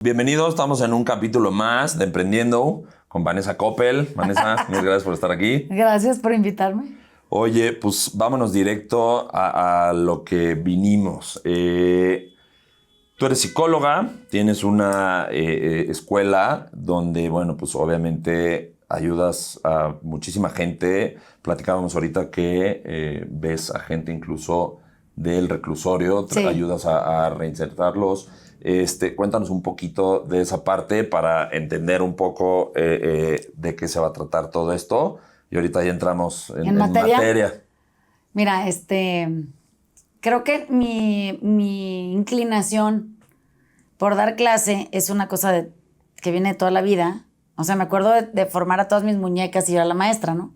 Bienvenidos, estamos en un capítulo más de Emprendiendo con Vanessa Coppel. Vanessa, muchas gracias por estar aquí. Gracias por invitarme. Oye, pues vámonos directo a lo que vinimos. Tú eres psicóloga, tienes una escuela donde, bueno, pues obviamente ayudas a muchísima gente. Platicábamos ahorita que ves a gente incluso del reclusorio, Sí. ayudas a reinsertarlos. Cuéntanos un poquito de esa parte para entender un poco de qué se va a tratar todo esto. Y ahorita ya entramos en materia. Mira, creo que mi inclinación por dar clase es una cosa que viene de toda la vida. O sea, me acuerdo de formar a todas mis muñecas y yo era la maestra, ¿no?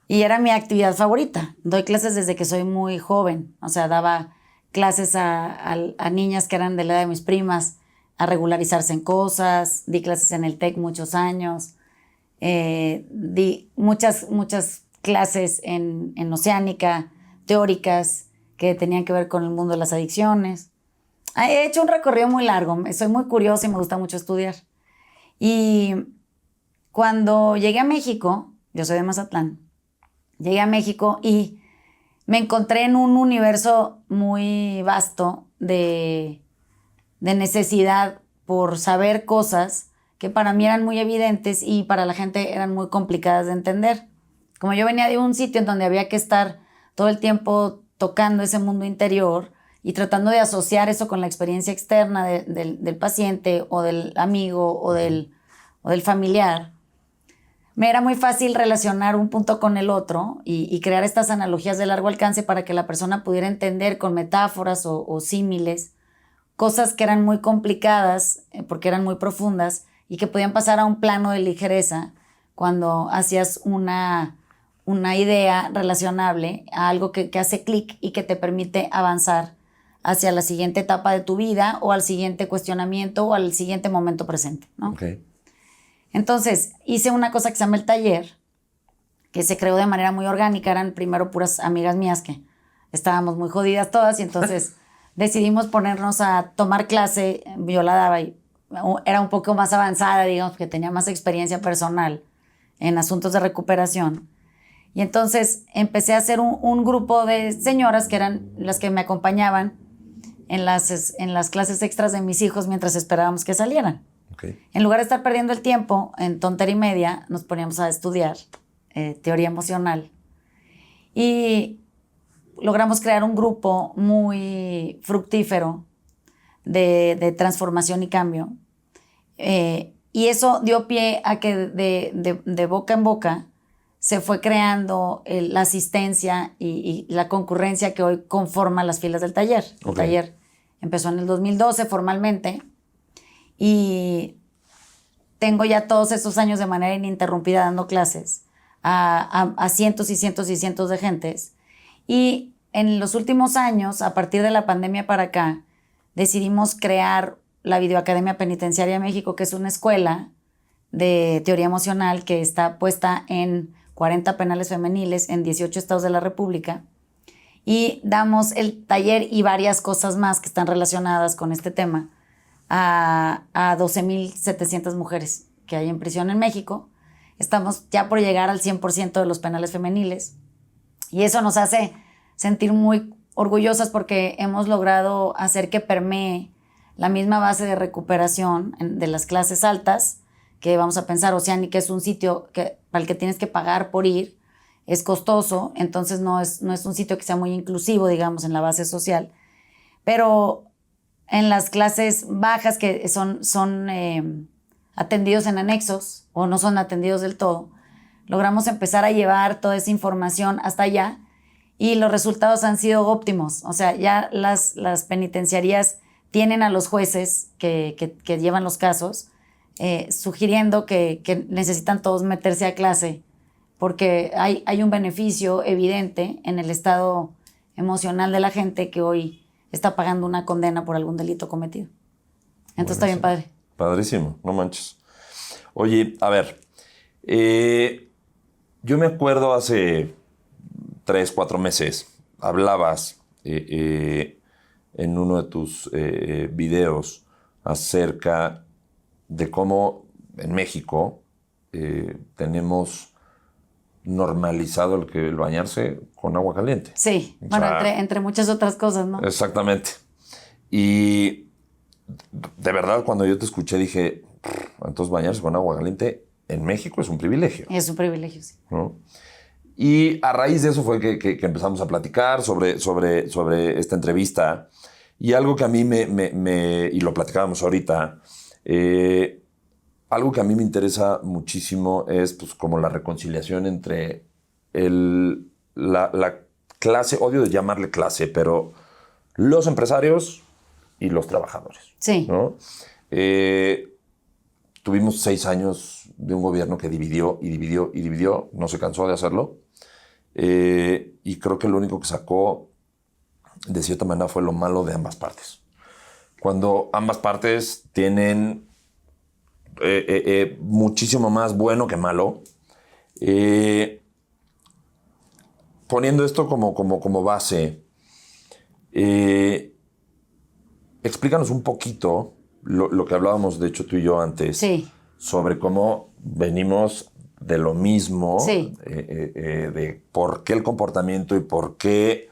Y era mi actividad favorita. Doy clases desde que soy muy joven. O sea, daba clases a niñas que eran de la edad de mis primas, a regularizarse en cosas. Di clases en el TEC muchos años. Di muchas clases en Oceánica, teóricas, que tenían que ver con el mundo de las adicciones. He hecho un recorrido muy largo. Soy muy curiosa y me gusta mucho estudiar. Y cuando llegué a México, yo soy de Mazatlán, llegué a México y me encontré en un universo muy vasto de necesidad por saber cosas que para mí eran muy evidentes y para la gente eran muy complicadas de entender. Como yo venía de un sitio en donde había que estar todo el tiempo tocando ese mundo interior y tratando de asociar eso con la experiencia externa del paciente o del amigo o del familiar, me era muy fácil relacionar un punto con el otro y crear estas analogías de largo alcance para que la persona pudiera entender con metáforas o símiles cosas que eran muy complicadas porque eran muy profundas y que podían pasar a un plano de ligereza cuando hacías una idea relacionable a algo que hace clic y que te permite avanzar hacia la siguiente etapa de tu vida o al siguiente cuestionamiento o al siguiente momento presente, ¿no? Okay. Entonces, hice una cosa que se llama el taller, que se creó de manera muy orgánica. Eran primero puras amigas mías que estábamos muy jodidas todas y entonces decidimos ponernos a tomar clase. Yo la daba y era un poco más avanzada, digamos, que tenía más experiencia personal en asuntos de recuperación. Y entonces empecé a hacer un grupo de señoras que eran las que me acompañaban en las clases extras de mis hijos mientras esperábamos que salieran. Okay. En lugar de estar perdiendo el tiempo en tontería y media, nos poníamos a estudiar teoría emocional. Y logramos crear un grupo muy fructífero de transformación y cambio. Y eso dio pie a que de boca en boca se fue creando la asistencia y la concurrencia que hoy conforma las filas del taller. Okay. El taller empezó en el 2012 formalmente y tengo ya todos esos años de manera ininterrumpida dando clases a cientos y cientos y cientos de gentes. Y en los últimos años, a partir de la pandemia para acá, decidimos crear la Videoacademia Penitenciaria de México, que es una escuela de teoría emocional que está puesta en 40 penales femeniles en 18 estados de la República. Y damos el taller y varias cosas más que están relacionadas con este tema a 12,700 mujeres que hay en prisión en México. Estamos ya por llegar al 100% de los penales femeniles. Y eso nos hace sentir muy orgullosas porque hemos logrado hacer que permee la misma base de recuperación de las clases altas, que vamos a pensar, Oceánica es un sitio para el que tienes que pagar por ir, es costoso, entonces no es un sitio que sea muy inclusivo, digamos, en la base social. Pero en las clases bajas, que son atendidos en anexos o no son atendidos del todo, logramos empezar a llevar toda esa información hasta allá y los resultados han sido óptimos. O sea, ya las penitenciarías tienen a los jueces que llevan los casos sugiriendo que necesitan todos meterse a clase porque hay un beneficio evidente en el estado emocional de la gente que hoy está pagando una condena por algún delito cometido. Entonces está bien padre. Padrísimo, no manches. Oye, a ver, yo me acuerdo hace 3, 4 meses, hablabas en uno de tus videos acerca de cómo en México tenemos normalizado el bañarse con agua caliente. Sí, O bueno, sea, entre muchas otras cosas, ¿no? exactamente. Y de verdad, cuando yo te escuché, dije, entonces bañarse con agua caliente en México es un privilegio, Es un privilegio, sí. ¿no? Y a raíz de eso fue que empezamos a platicar sobre esta entrevista. Y algo que a mí y lo platicábamos ahorita, algo que a mí me interesa muchísimo es pues como la reconciliación entre la clase, odio de llamarle clase, pero los empresarios y los trabajadores. Sí. ¿No? Tuvimos 6 años de un gobierno que dividió y dividió y dividió, no se cansó de hacerlo. Y creo que lo único que sacó de cierta manera fue lo malo de ambas partes. Cuando ambas partes tienen muchísimo más bueno que malo, poniendo esto como base, explícanos un poquito lo que hablábamos, de hecho, tú y yo antes, Sí. sobre cómo venimos de lo mismo, Sí. De por qué el comportamiento y por qué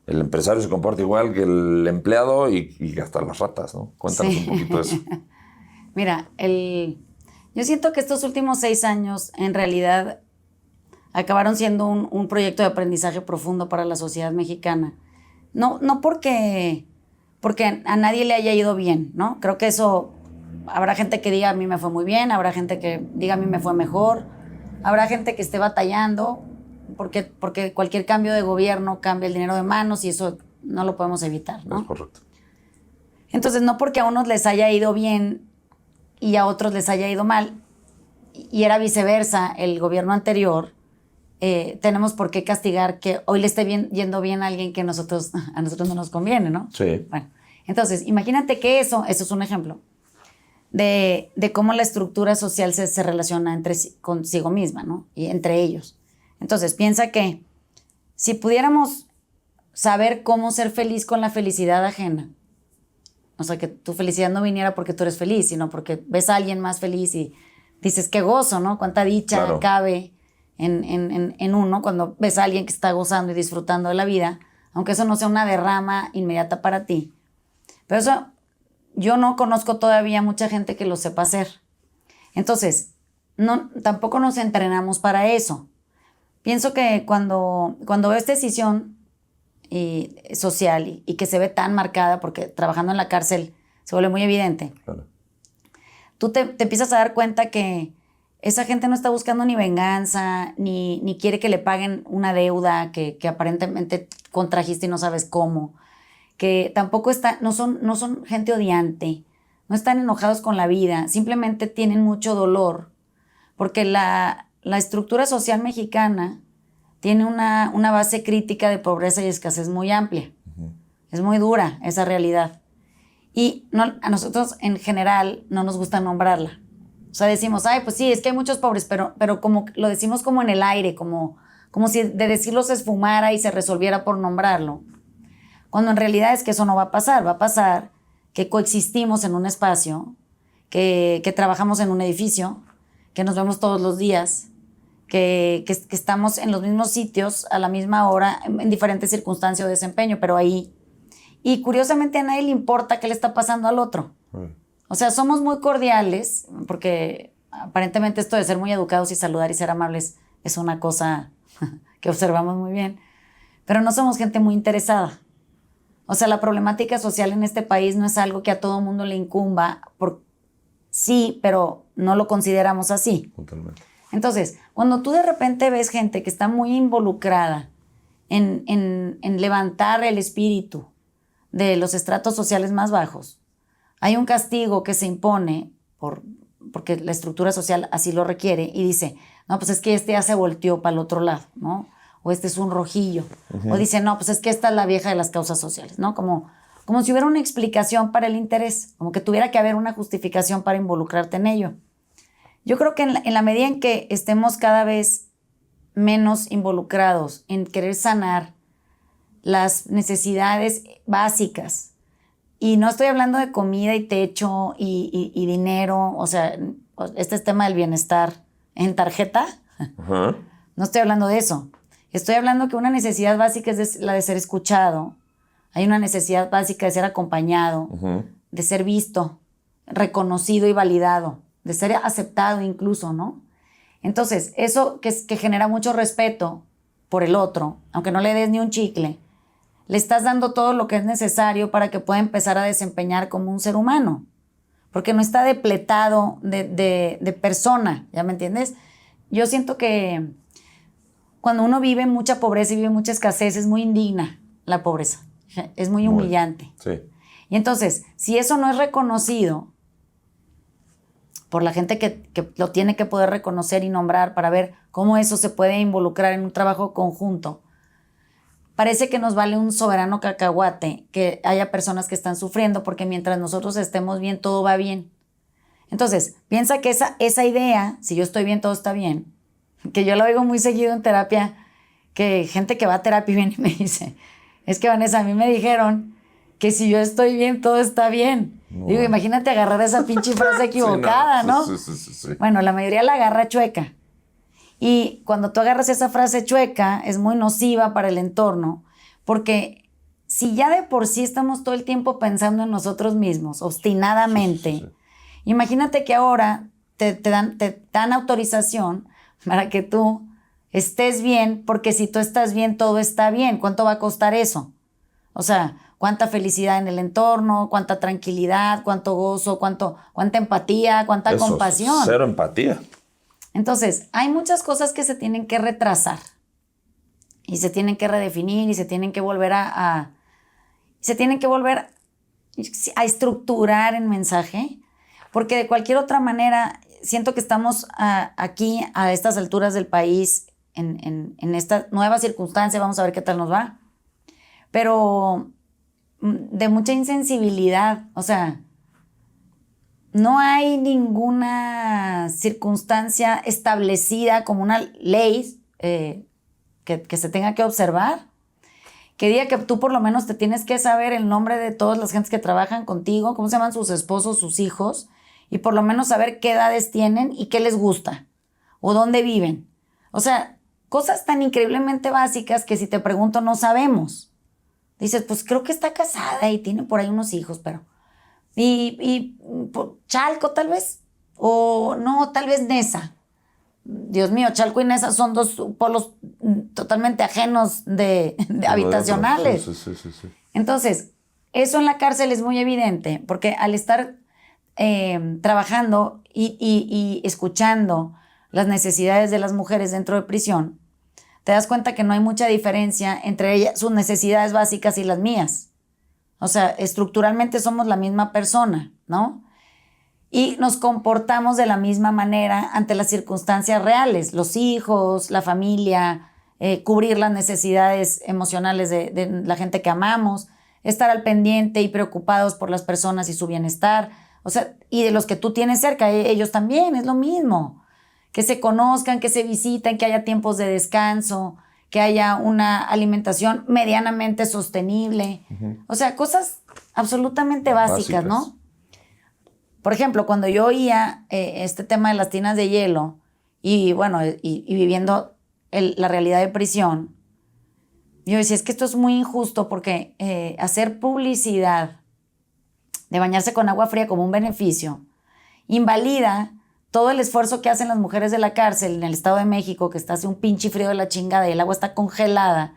el empresario se comporta igual que el empleado y hasta las ratas, ¿no? Cuéntanos Sí. un poquito de eso. Mira, yo siento que estos últimos 6 años en realidad acabaron siendo un proyecto de aprendizaje profundo para la sociedad mexicana. No porque a nadie le haya ido bien, ¿no? Creo que eso, habrá gente que diga a mí me fue muy bien, habrá gente que diga a mí me fue mejor, habrá gente que esté batallando, porque cualquier cambio de gobierno cambia el dinero de manos y eso no lo podemos evitar, ¿no? Es correcto. Entonces, no porque a unos les haya ido bien y a otros les haya ido mal, y era viceversa el gobierno anterior, tenemos por qué castigar que hoy le esté yendo bien a alguien que a nosotros no nos conviene, ¿no? Sí. Bueno, entonces, imagínate que eso es un ejemplo de cómo la estructura social se relaciona consigo misma, ¿no? Y entre ellos. Entonces, piensa que si pudiéramos saber cómo ser feliz con la felicidad ajena, o sea, que tu felicidad no viniera porque tú eres feliz, sino porque ves a alguien más feliz y dices, qué gozo, ¿no? Cuánta dicha Claro. cabe en uno cuando ves a alguien que está gozando y disfrutando de la vida, aunque eso no sea una derrama inmediata para ti. Pero eso, yo no conozco todavía mucha gente que lo sepa hacer. Entonces, tampoco nos entrenamos para eso. Pienso que cuando veo esta decisión social y que se ve tan marcada, porque trabajando en la cárcel se vuelve muy evidente, Claro. tú te empiezas a dar cuenta que esa gente no está buscando ni venganza, ni quiere que le paguen una deuda que aparentemente contrajiste y no sabes cómo, que tampoco no son gente odiante, no están enojados con la vida, simplemente tienen mucho dolor, porque la estructura social mexicana tiene una base crítica de pobreza y escasez muy amplia. Uh-huh. Es muy dura esa realidad. Y a nosotros en general no nos gusta nombrarla. O sea, decimos, ay, pues sí, es que hay muchos pobres, pero como lo decimos como en el aire, como si de decirlo se esfumara y se resolviera por nombrarlo. Cuando en realidad es que eso no va a pasar. Va a pasar que coexistimos en un espacio, que trabajamos en un edificio, que nos vemos todos los días, que estamos en los mismos sitios a la misma hora, en diferentes circunstancias de desempeño, pero ahí. Y curiosamente a nadie le importa qué le está pasando al otro. O sea, somos muy cordiales, porque aparentemente esto de ser muy educados y saludar y ser amables es una cosa que observamos muy bien, pero no somos gente muy interesada. O sea, la problemática social en este país no es algo que a todo mundo le incumba, sí, pero no lo consideramos así. Totalmente. Entonces, cuando tú de repente ves gente que está muy involucrada en levantar el espíritu de los estratos sociales más bajos, hay un castigo que se impone porque la estructura social así lo requiere y dice, no, pues es que este ya se volteó para el otro lado, ¿no? O este es un rojillo. Uh-huh. O dice, no, pues es que esta es la vieja de las causas sociales, ¿no? Como si hubiera una explicación para el interés, como que tuviera que haber una justificación para involucrarte en ello. Yo creo que en la medida en que estemos cada vez menos involucrados en querer sanar las necesidades básicas Y no estoy hablando de comida y techo y dinero, o sea, este es tema del bienestar en tarjeta. Ajá. No estoy hablando de eso. Estoy hablando que una necesidad básica es la de ser escuchado. Hay una necesidad básica de ser acompañado, de ser visto, reconocido y validado, de ser aceptado incluso, ¿no? Entonces, eso que genera mucho respeto por el otro, aunque no le des ni un chicle, le estás dando todo lo que es necesario para que pueda empezar a desempeñar como un ser humano. Porque no está depletado de persona, ¿ya me entiendes? Yo siento que cuando uno vive mucha pobreza y vive mucha escasez, es muy indigna la pobreza. Es muy humillante. Sí. Y entonces, si eso no es reconocido por la gente que lo tiene que poder reconocer y nombrar para ver cómo eso se puede involucrar en un trabajo conjunto, parece que nos vale un soberano cacahuate que haya personas que están sufriendo porque mientras nosotros estemos bien, todo va bien. Entonces, piensa que esa idea, si yo estoy bien, todo está bien, que yo lo oigo muy seguido en terapia, que gente que va a terapia viene y me dice, es que Vanessa, a mí me dijeron que si yo estoy bien, todo está bien. Digo, imagínate agarrar esa pinche frase equivocada, ¿no? Sí. Bueno, la mayoría la agarra chueca. Y cuando tú agarras esa frase chueca, es muy nociva para el entorno, porque si ya de por sí estamos todo el tiempo pensando en nosotros mismos, obstinadamente, Sí. imagínate que ahora te dan autorización para que tú estés bien, porque si tú estás bien, todo está bien. ¿Cuánto va a costar eso? O sea, cuánta felicidad en el entorno, cuánta tranquilidad, cuánto gozo, cuánta empatía, cuánta compasión. Cero empatía. Entonces, hay muchas cosas que se tienen que retrasar y se tienen que redefinir y se tienen que volver a estructurar en mensaje, porque de cualquier otra manera siento que estamos aquí a estas alturas del país en esta nueva circunstancia, vamos a ver qué tal nos va, pero de mucha insensibilidad, o sea, no hay ninguna circunstancia establecida como una ley que se tenga que observar, que diga que tú por lo menos te tienes que saber el nombre de todas las gentes que trabajan contigo, cómo se llaman sus esposos, sus hijos, y por lo menos saber qué edades tienen y qué les gusta, o dónde viven. O sea, cosas tan increíblemente básicas que si te pregunto no sabemos. Dices, pues creo que está casada y tiene por ahí unos hijos, pero... Y Chalco tal vez, o no, tal vez Nesa. Dios mío, Chalco y Nesa son dos polos totalmente ajenos de habitacionales. Sí. Entonces, eso en la cárcel es muy evidente, porque al estar trabajando y escuchando las necesidades de las mujeres dentro de prisión, te das cuenta que no hay mucha diferencia entre ellas, sus necesidades básicas y las mías. O sea, estructuralmente somos la misma persona, ¿no? Y nos comportamos de la misma manera ante las circunstancias reales, los hijos, la familia, cubrir las necesidades emocionales de la gente que amamos, estar al pendiente y preocupados por las personas y su bienestar, o sea, y de los que tú tienes cerca, ellos también, es lo mismo. Que se conozcan, que se visiten, que haya tiempos de descanso, que haya una alimentación medianamente sostenible. O sea, cosas absolutamente básicas, ¿no? Por ejemplo, cuando yo oía este tema de las tinas de hielo y bueno, y viviendo la realidad de prisión, yo decía, es que esto es muy injusto porque hacer publicidad de bañarse con agua fría como un beneficio invalida todo el esfuerzo que hacen las mujeres de la cárcel en el Estado de México, que está hace un pinche frío de la chingada y el agua está congelada,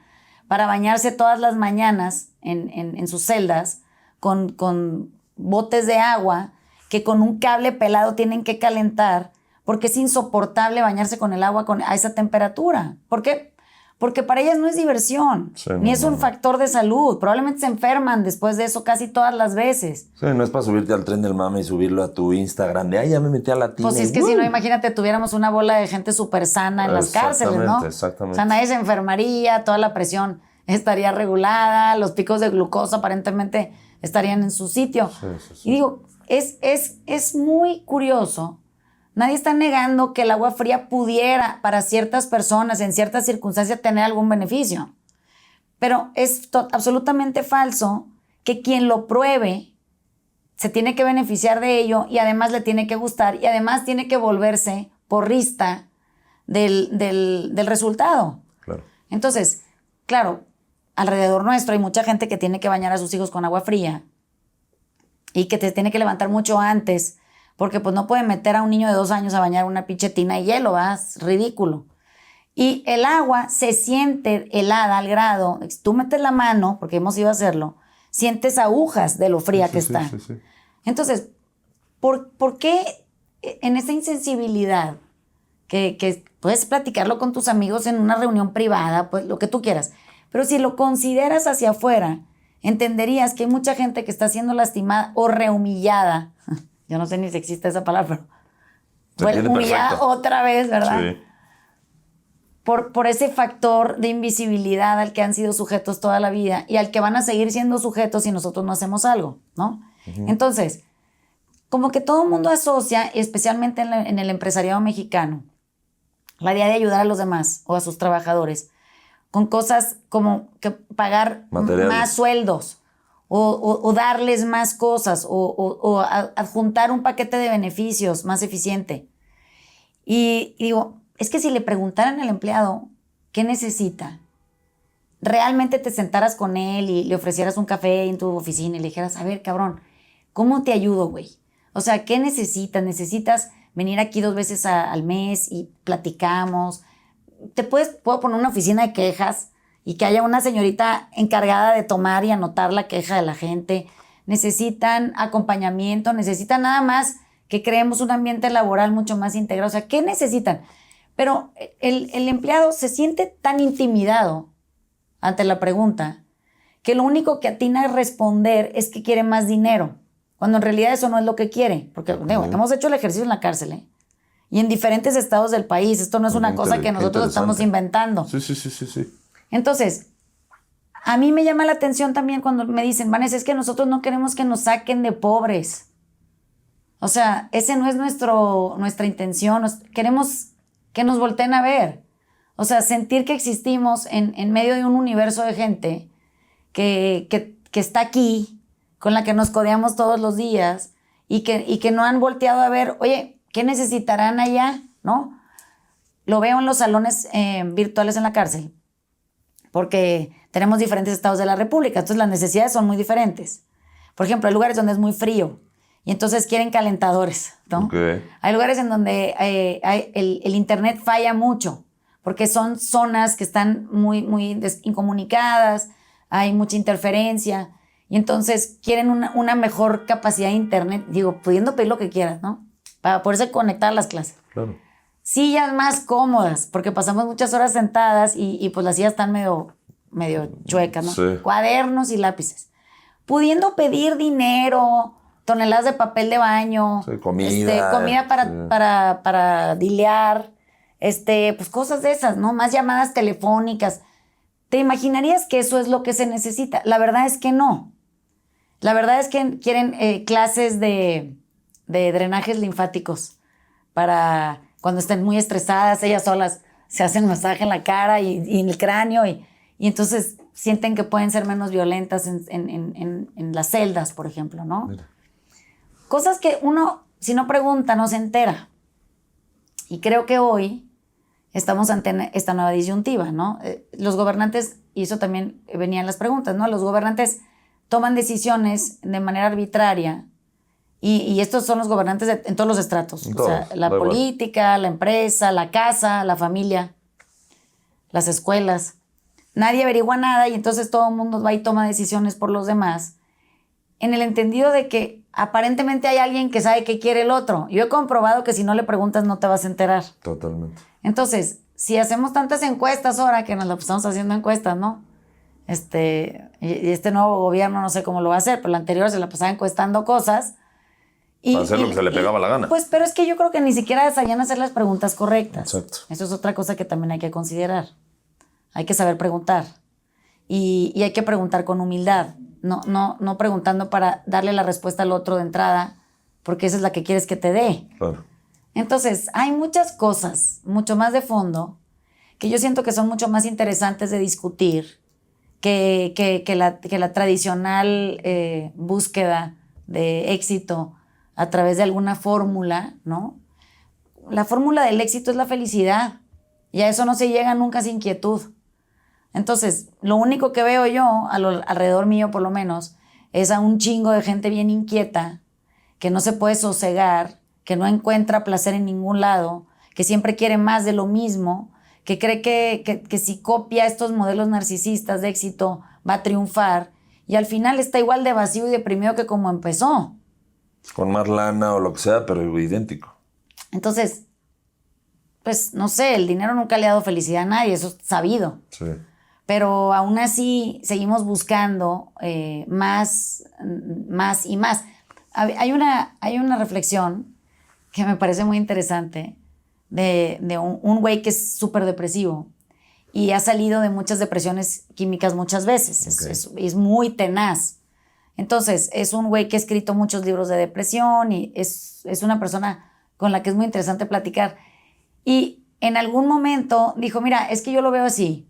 para bañarse todas las mañanas en sus celdas con botes de agua que con un cable pelado tienen que calentar porque es insoportable bañarse con el agua a esa temperatura. ¿Por qué? Porque para ellas no es diversión, ni es un factor de salud. Probablemente se enferman después de eso casi todas las veces. Sí, no es para subirte al tren del mame y subirlo a tu Instagram de, ay, ya me metí a la tina. Pues es que si no, imagínate, tuviéramos una bola de gente súper sana en las cárceles, ¿no? Exactamente. O sea, nadie se enfermaría, toda la presión estaría regulada, los picos de glucosa aparentemente estarían en su sitio. Sí. Y digo, es muy curioso. Nadie está negando que el agua fría pudiera, para ciertas personas, en ciertas circunstancias, tener algún beneficio. Pero es absolutamente falso que quien lo pruebe se tiene que beneficiar de ello y además le tiene que gustar y además tiene que volverse porrista del resultado. Claro. Entonces, claro, alrededor nuestro hay mucha gente que tiene que bañar a sus hijos con agua fría y que te tiene que levantar mucho antes porque pues no puede meter a un niño de 2 años a bañar una pinche tina de hielo, ¿verdad? Es ridículo. Y el agua se siente helada al grado, si tú metes la mano, porque hemos ido a hacerlo, sientes agujas de lo fría que está. Sí. Entonces, ¿por qué en esa insensibilidad que puedes platicarlo con tus amigos en una reunión privada, pues lo que tú quieras, pero si lo consideras hacia afuera, entenderías que hay mucha gente que está siendo lastimada o rehumillada? Yo no sé ni si existe esa palabra, pero humillada perfecto. otra vez, ¿verdad? Sí. Por ese factor de invisibilidad al que han sido sujetos toda la vida y al que van a seguir siendo sujetos si nosotros no hacemos algo, ¿no? Uh-huh. Entonces, como que todo el mundo asocia, especialmente en el empresariado mexicano, la idea de ayudar a los demás o a sus trabajadores con cosas como que pagar más sueldos o darles más cosas o adjuntar un paquete de beneficios más eficiente. Y digo, es que si le preguntaran al empleado qué necesita, realmente te sentaras con él y le ofrecieras un café en tu oficina y le dijeras, a ver, cabrón, ¿cómo te ayudo, güey? O sea, ¿qué necesitas? ¿Necesitas venir aquí 2 veces al mes y platicamos? Puedo poner una oficina de quejas y que haya una señorita encargada de tomar y anotar la queja de la gente. Necesitan acompañamiento, necesitan nada más que creemos un ambiente laboral mucho más integrado. O sea, ¿qué necesitan? Pero el empleado se siente tan intimidado ante la pregunta que lo único que atina a responder es que quiere más dinero, cuando en realidad eso no es lo que quiere. Porque digo, hemos hecho el ejercicio en la cárcel, ¿eh? Y en diferentes estados del país. Esto no es una cosa que nosotros estamos inventando. Sí. Entonces, a mí me llama la atención también cuando me dicen, Vanessa, es que nosotros no queremos que nos saquen de pobres. O sea, ese no es nuestra intención. Queremos que nos volteen a ver. O sea, sentir que existimos en medio de un universo de gente que está aquí, con la que nos codeamos todos los días y que no han volteado a ver, oye, ¿qué necesitarán allá? ¿No? Lo veo en los salones virtuales en la cárcel, porque tenemos diferentes estados de la República, entonces las necesidades son muy diferentes. Por ejemplo, hay lugares donde es muy frío y entonces quieren calentadores, ¿no? Okay. Hay lugares en donde el internet falla mucho, porque son zonas que están muy incomunicadas, hay mucha interferencia, y entonces quieren una mejor capacidad de internet, digo, pudiendo pedir lo que quieras, ¿no? Para poderse conectar a las clases. Claro. Sillas más cómodas, porque pasamos muchas horas sentadas y pues las sillas están medio chuecas, ¿no? Sí. Cuadernos y lápices. Pudiendo pedir dinero, toneladas de papel de baño, sí, comida para dilear, pues cosas de esas, ¿no? Más llamadas telefónicas. ¿Te imaginarías que eso es lo que se necesita? La verdad es que no. La verdad es que quieren clases de drenajes linfáticos para cuando estén muy estresadas, ellas solas se hacen masaje en la cara y en el cráneo y entonces sienten que pueden ser menos violentas en las celdas, por ejemplo, ¿no? Mira. Cosas que uno, si no pregunta, no se entera. Y creo que hoy estamos ante esta nueva disyuntiva, ¿no? Los gobernantes, y eso también venía en las preguntas, ¿no? Los gobernantes toman decisiones de manera arbitraria y estos son los gobernantes en todos los estratos. Todos, o sea, la política, la empresa, la casa, la familia, las escuelas. Nadie averigua nada y entonces todo el mundo va y toma decisiones por los demás en el entendido de que aparentemente hay alguien que sabe qué quiere el otro. Yo he comprobado que si no le preguntas no te vas a enterar. Totalmente. Entonces, si hacemos tantas encuestas ahora, que nos la estamos haciendo encuestas, ¿no? Y este nuevo gobierno no sé cómo lo va a hacer, pero el anterior se la pasaba encuestando cosas. Para hacer lo que se le pegaba la gana. Pues, pero es que yo creo que ni siquiera sabían hacer las preguntas correctas. Exacto. Eso es otra cosa que también hay que considerar. Hay que saber preguntar. Y hay que preguntar con humildad. No preguntando para darle la respuesta al otro de entrada, porque esa es la que quieres que te dé. Claro. Entonces, hay muchas cosas, mucho más de fondo, que yo siento que son mucho más interesantes de discutir que la tradicional búsqueda de éxito a través de alguna fórmula, ¿no? La fórmula del éxito es la felicidad y a eso no se llega nunca sin inquietud. Entonces, lo único que veo yo, alrededor mío por lo menos, es a un chingo de gente bien inquieta, que no se puede sosegar, que no encuentra placer en ningún lado, que siempre quiere más de lo mismo, que cree que si copia estos modelos narcisistas de éxito va a triunfar y al final está igual de vacío y deprimido que como empezó. Con más lana o lo que sea, pero idéntico. Entonces, pues no sé, el dinero nunca le ha dado felicidad a nadie, eso es sabido. Sí. Pero aún así seguimos buscando más y más. Hay una reflexión que me parece muy interesante de un güey que es súper depresivo y ha salido de muchas depresiones químicas muchas veces. Okay. Es muy tenaz. Entonces, es un güey que ha escrito muchos libros de depresión y es una persona con la que es muy interesante platicar. Y en algún momento dijo, mira, es que yo lo veo así.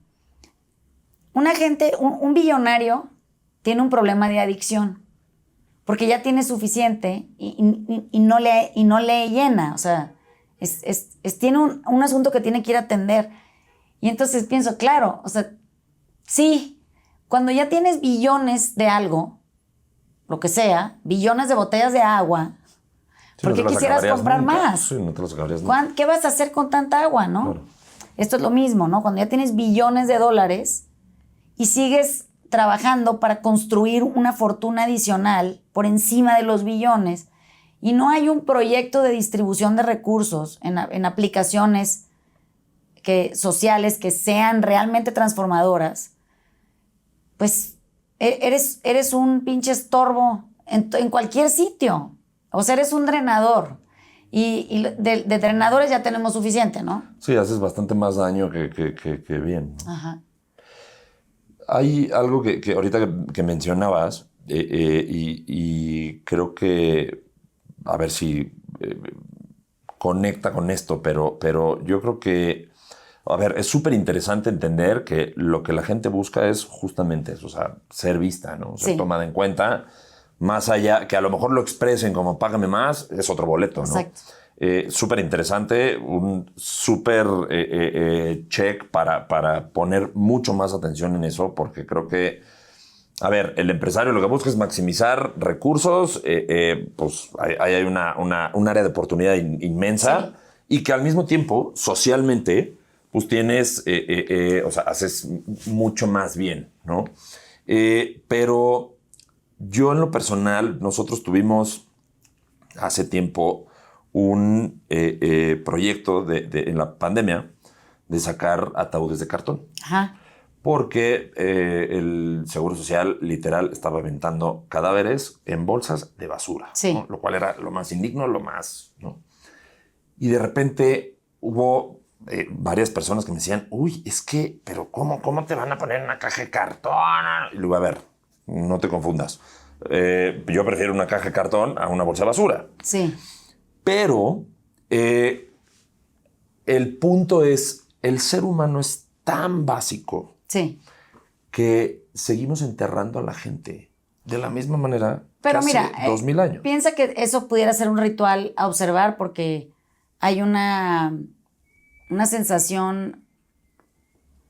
Un billonario tiene un problema de adicción porque ya tiene suficiente y no le llena. O sea, tiene un asunto que tiene que ir a atender. Y entonces pienso, claro, o sea, sí, cuando ya tienes billones de algo, lo que sea, billones de botellas de agua, sí, ¿por qué quisieras comprar nunca. Más? Sí, no te los acabarías nunca. ¿Qué vas a hacer con tanta agua, no? Claro. Esto es lo mismo, ¿no? Cuando ya tienes billones de dólares y sigues trabajando para construir una fortuna adicional por encima de los billones y no hay un proyecto de distribución de recursos en aplicaciones sociales que sean realmente transformadoras, pues eres un pinche estorbo en cualquier sitio. O sea, eres un drenador. Y de drenadores ya tenemos suficiente, ¿no? Sí, haces bastante más daño que bien, ¿no? Ajá. Hay algo que ahorita que mencionabas y creo que, a ver si conecta con esto, pero yo creo que, a ver, es súper interesante entender que lo que la gente busca es justamente eso, o sea, ser vista, ¿no? O sea, sí, tomada en cuenta, más allá, que a lo mejor lo expresen como págame más, es otro boleto, ¿no? Exacto. Súper interesante, un súper check para poner mucho más atención en eso, porque creo que, a ver, el empresario lo que busca es maximizar recursos, pues hay un área de oportunidad inmensa, sí, y que al mismo tiempo, socialmente, pues tienes, o sea, haces mucho más bien, ¿no? Pero yo en lo personal, nosotros tuvimos hace tiempo un proyecto en la pandemia de sacar ataúdes de cartón. Ajá. Porque el Seguro Social literal estaba aventando cadáveres en bolsas de basura, sí, ¿no? Lo cual era lo más indigno, lo más, ¿no? Y de repente hubo varias personas que me decían, uy, es que, pero ¿cómo te van a poner una caja de cartón? Y luego, a ver, no te confundas. Yo prefiero una caja de cartón a una bolsa de basura. Sí. Pero el punto es, el ser humano es tan básico, sí, que seguimos enterrando a la gente de la misma manera. Pero que mira, hace 2000 años. Piensa que eso pudiera ser un ritual a observar porque hay una sensación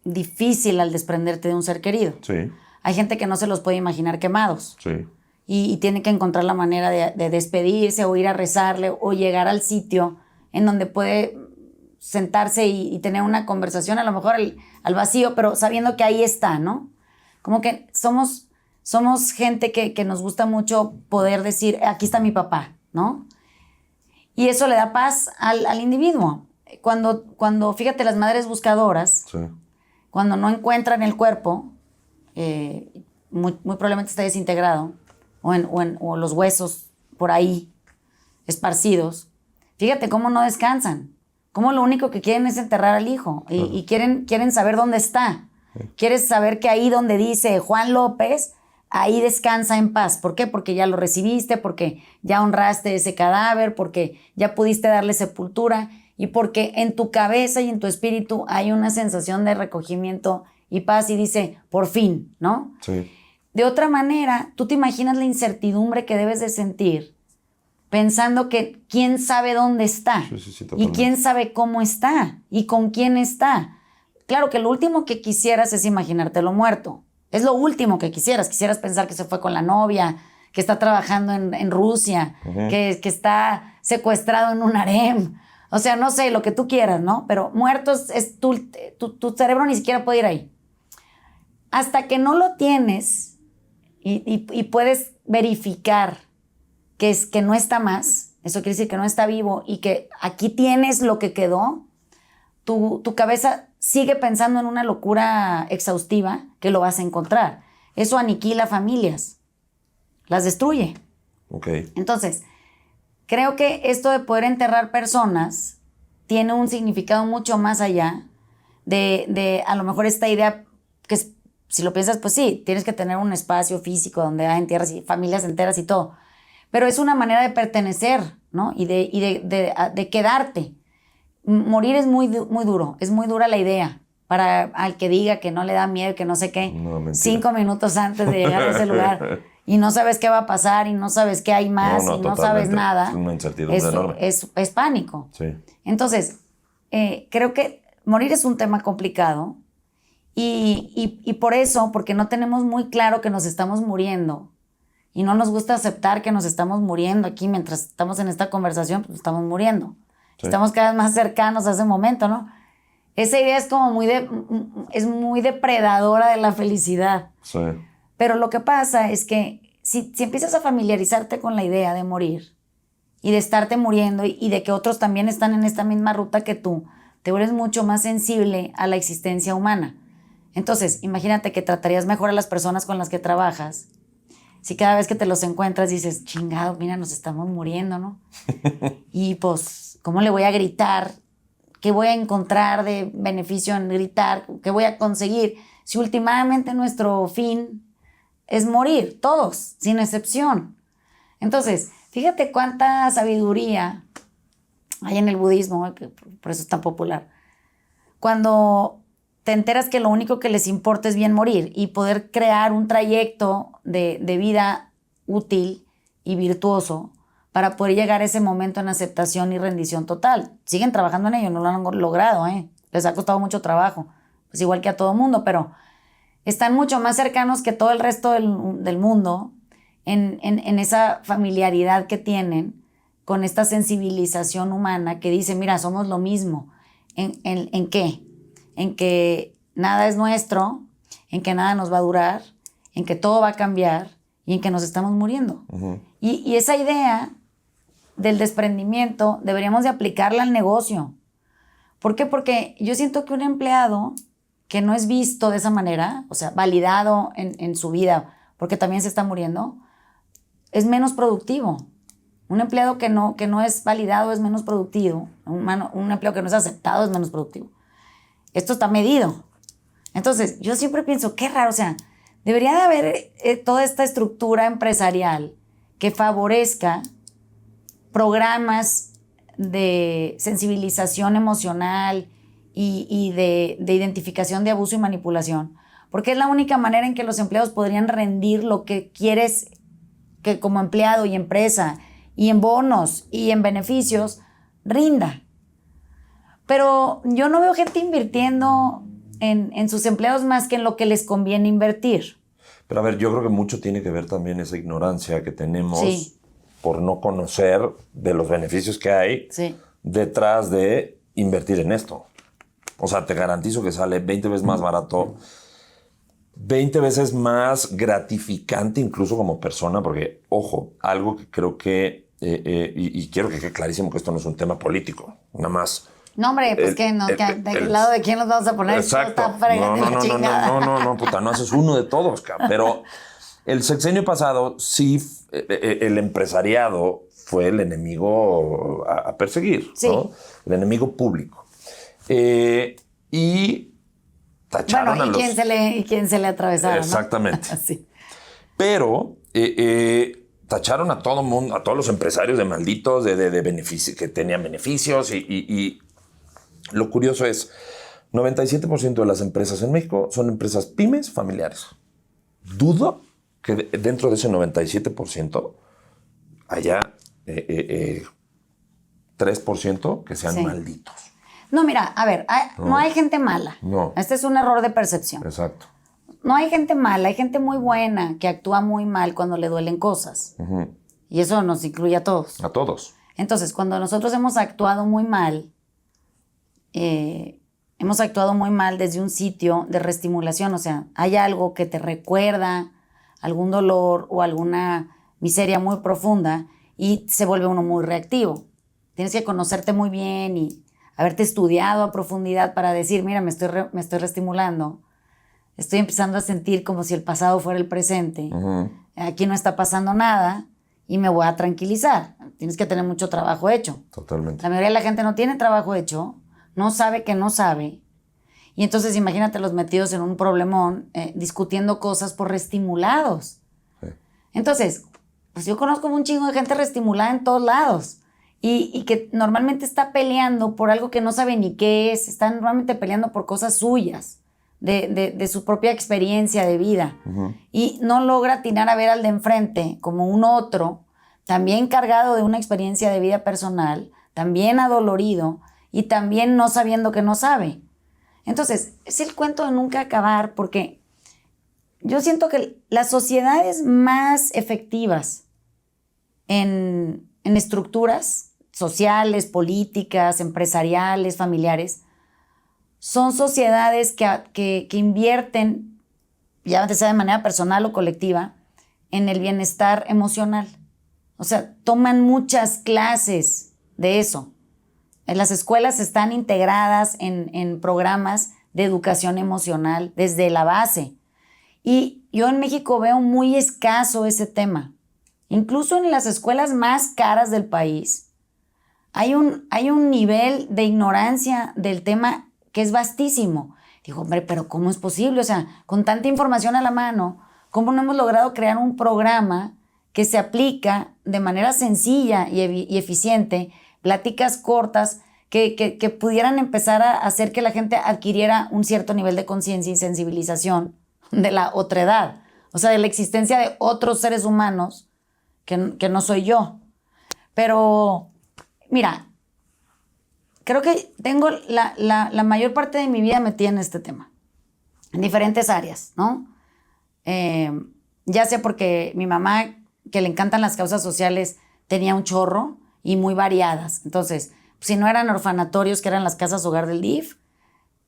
difícil al desprenderte de un ser querido. Sí. Hay gente que no se los puede imaginar quemados. Sí. Y tiene que encontrar la manera de despedirse o ir a rezarle o llegar al sitio en donde puede sentarse y tener una conversación, a lo mejor al vacío, pero sabiendo que ahí está, ¿no? Como que somos gente que nos gusta mucho poder decir, aquí está mi papá, ¿no? Y eso le da paz al individuo. Cuando, fíjate, las madres buscadoras, sí, cuando no encuentran el cuerpo, muy probablemente está desintegrado, o los huesos por ahí esparcidos, fíjate cómo no descansan, cómo lo único que quieren es enterrar al hijo y quieren saber dónde está. Sí. Quieres saber que ahí donde dice Juan López, ahí descansa en paz. ¿Por qué? Porque ya lo recibiste, porque ya honraste ese cadáver, porque ya pudiste darle sepultura y porque en tu cabeza y en tu espíritu hay una sensación de recogimiento y paz y dice, por fin, ¿no? Sí. De otra manera, tú te imaginas la incertidumbre que debes de sentir pensando que quién sabe dónde está y quién sabe cómo está y con quién está. Claro que lo último que quisieras es imaginártelo muerto. Es lo último que quisieras. Quisieras pensar que se fue con la novia, que está trabajando en Rusia, que está secuestrado en un harem. O sea, no sé, lo que tú quieras, ¿no? Pero muerto es tu cerebro ni siquiera puede ir ahí. Hasta que no lo tienes y puedes verificar que no está más, eso quiere decir que no está vivo y que aquí tienes lo que quedó, tu cabeza sigue pensando en una locura exhaustiva que lo vas a encontrar. Eso aniquila familias, las destruye. Okay. Entonces, creo que esto de poder enterrar personas tiene un significado mucho más allá de a lo mejor esta idea que si lo piensas, pues sí, tienes que tener un espacio físico donde hay entierras y familias enteras y todo. Pero es una manera de pertenecer, ¿no? Y de quedarte. Morir es muy duro, es muy dura la idea. Para al que diga que no le da miedo, que no sé qué, No, 5 minutos antes de llegar a ese lugar y no sabes qué va a pasar y no sabes qué hay más y no sabes nada. Es una incertidumbre enorme. Es pánico. Sí. Entonces, creo que morir es un tema complicado y por eso, porque no tenemos muy claro que nos estamos muriendo y no nos gusta aceptar que nos estamos muriendo aquí mientras estamos en esta conversación, pues estamos muriendo. Sí. Estamos cada vez más cercanos a ese momento, ¿no? Esa idea es como muy depredadora de la felicidad. Sí. Pero lo que pasa es que si empiezas a familiarizarte con la idea de morir y de estarte muriendo y de que otros también están en esta misma ruta que tú, te vuelves mucho más sensible a la existencia humana. Entonces, imagínate que tratarías mejor a las personas con las que trabajas. Si cada vez que te los encuentras dices, chingado, mira, nos estamos muriendo, ¿no? Y pues, ¿cómo le voy a gritar? ¿Qué voy a encontrar de beneficio en gritar? ¿Qué voy a conseguir? Si últimamente nuestro fin es morir, todos, sin excepción. Entonces, fíjate cuánta sabiduría hay en el budismo, que por eso es tan popular. Cuando te enteras que lo único que les importa es bien morir y poder crear un trayecto de vida útil y virtuoso para poder llegar a ese momento en aceptación y rendición total. Siguen trabajando en ello, no lo han logrado, les ha costado mucho trabajo, pues igual que a todo mundo, pero están mucho más cercanos que todo el resto del mundo en esa familiaridad que tienen con esta sensibilización humana que dice, mira, somos lo mismo. ¿En qué? En que nada es nuestro, en que nada nos va a durar, en que todo va a cambiar y en que nos estamos muriendo. Uh-huh. Y esa idea del desprendimiento deberíamos de aplicarla al negocio. ¿Por qué? Porque yo siento que un empleado que no es visto de esa manera, o sea, validado en su vida, porque también se está muriendo, es menos productivo. Un empleado que no es validado es menos productivo. Un empleado que no es aceptado es menos productivo. Esto está medido. Entonces, yo siempre pienso, qué raro, o sea, debería de haber toda esta estructura empresarial que favorezca programas de sensibilización emocional y de identificación de abuso y manipulación, porque es la única manera en que los empleados podrían rendir lo que quieres que como empleado y empresa y en bonos y en beneficios rinda. Pero yo no veo gente invirtiendo en sus empleados más que en lo que les conviene invertir. Pero a ver, yo creo que mucho tiene que ver también esa ignorancia que tenemos sí. por no conocer de los beneficios que hay sí. detrás de invertir en esto. O sea, te garantizo que sale 20 veces más barato, 20 veces más gratificante incluso como persona, porque, ojo, algo que creo que, y quiero que quede clarísimo que esto no es un tema político, nada más. No, hombre, pues ¿del lado de quién nos vamos a poner? Exacto. No, puta, no haces uno de todos, cabrón. Pero el sexenio pasado sí, el empresariado fue el enemigo a perseguir, sí. ¿no? El enemigo público. Y tacharon a los... ¿Quién se le atravesaron? Exactamente. ¿No? Sí. Pero tacharon a todo mundo, a todos los empresarios de malditos, de beneficios, que tenían beneficios y lo curioso es, 97% de las empresas en México son empresas pymes familiares. Dudo que dentro de ese 97% haya 3% que sean malditos. No, mira, a ver, no hay gente mala. No. Este es un error de percepción. Exacto. No hay gente mala, hay gente muy buena que actúa muy mal cuando le duelen cosas. Uh-huh. Y eso nos incluye a todos. A todos. Entonces, cuando nosotros hemos actuado muy mal desde un sitio de reestimulación, o sea, hay algo que te recuerda algún dolor o alguna miseria muy profunda y se vuelve uno muy reactivo. Tienes que conocerte muy bien y haberte estudiado a profundidad para decir, mira, me estoy reestimulando. Estoy empezando a sentir como si el pasado fuera el presente. Uh-huh. Aquí no está pasando nada y me voy a tranquilizar. Tienes que tener mucho trabajo hecho. Totalmente. La mayoría de la gente no tiene trabajo hecho, no sabe que no sabe. Y entonces imagínate los metidos en un problemón discutiendo cosas por reestimulados. Sí. Entonces, pues yo conozco un chingo de gente reestimulada en todos lados y que normalmente está peleando por algo que no sabe ni qué es. Está normalmente peleando por cosas suyas, de su propia experiencia de vida. Uh-huh. Y no logra atinar a ver al de enfrente como un otro, también cargado de una experiencia de vida personal, también adolorido y también no sabiendo que no sabe. Entonces, es el cuento de nunca acabar, porque yo siento que las sociedades más efectivas en estructuras sociales, políticas, empresariales, familiares, son sociedades que invierten, ya sea de manera personal o colectiva, en el bienestar emocional. O sea, toman muchas clases de eso. Las escuelas están integradas en programas de educación emocional desde la base. Y yo en México veo muy escaso ese tema. Incluso en las escuelas más caras del país hay un nivel de ignorancia del tema que es vastísimo. Digo, hombre, pero ¿cómo es posible? O sea, con tanta información a la mano, ¿cómo no hemos logrado crear un programa que se aplica de manera sencilla y eficiente, pláticas cortas que pudieran empezar a hacer que la gente adquiriera un cierto nivel de conciencia y sensibilización de la otredad, o sea, de la existencia de otros seres humanos que no soy yo? Pero, mira, creo que tengo la mayor parte de mi vida metida en este tema, en diferentes áreas, ¿no? Ya sea porque mi mamá, que le encantan las causas sociales, tenía un chorro y muy variadas. Entonces, si no eran orfanatorios, que eran las casas hogar del DIF,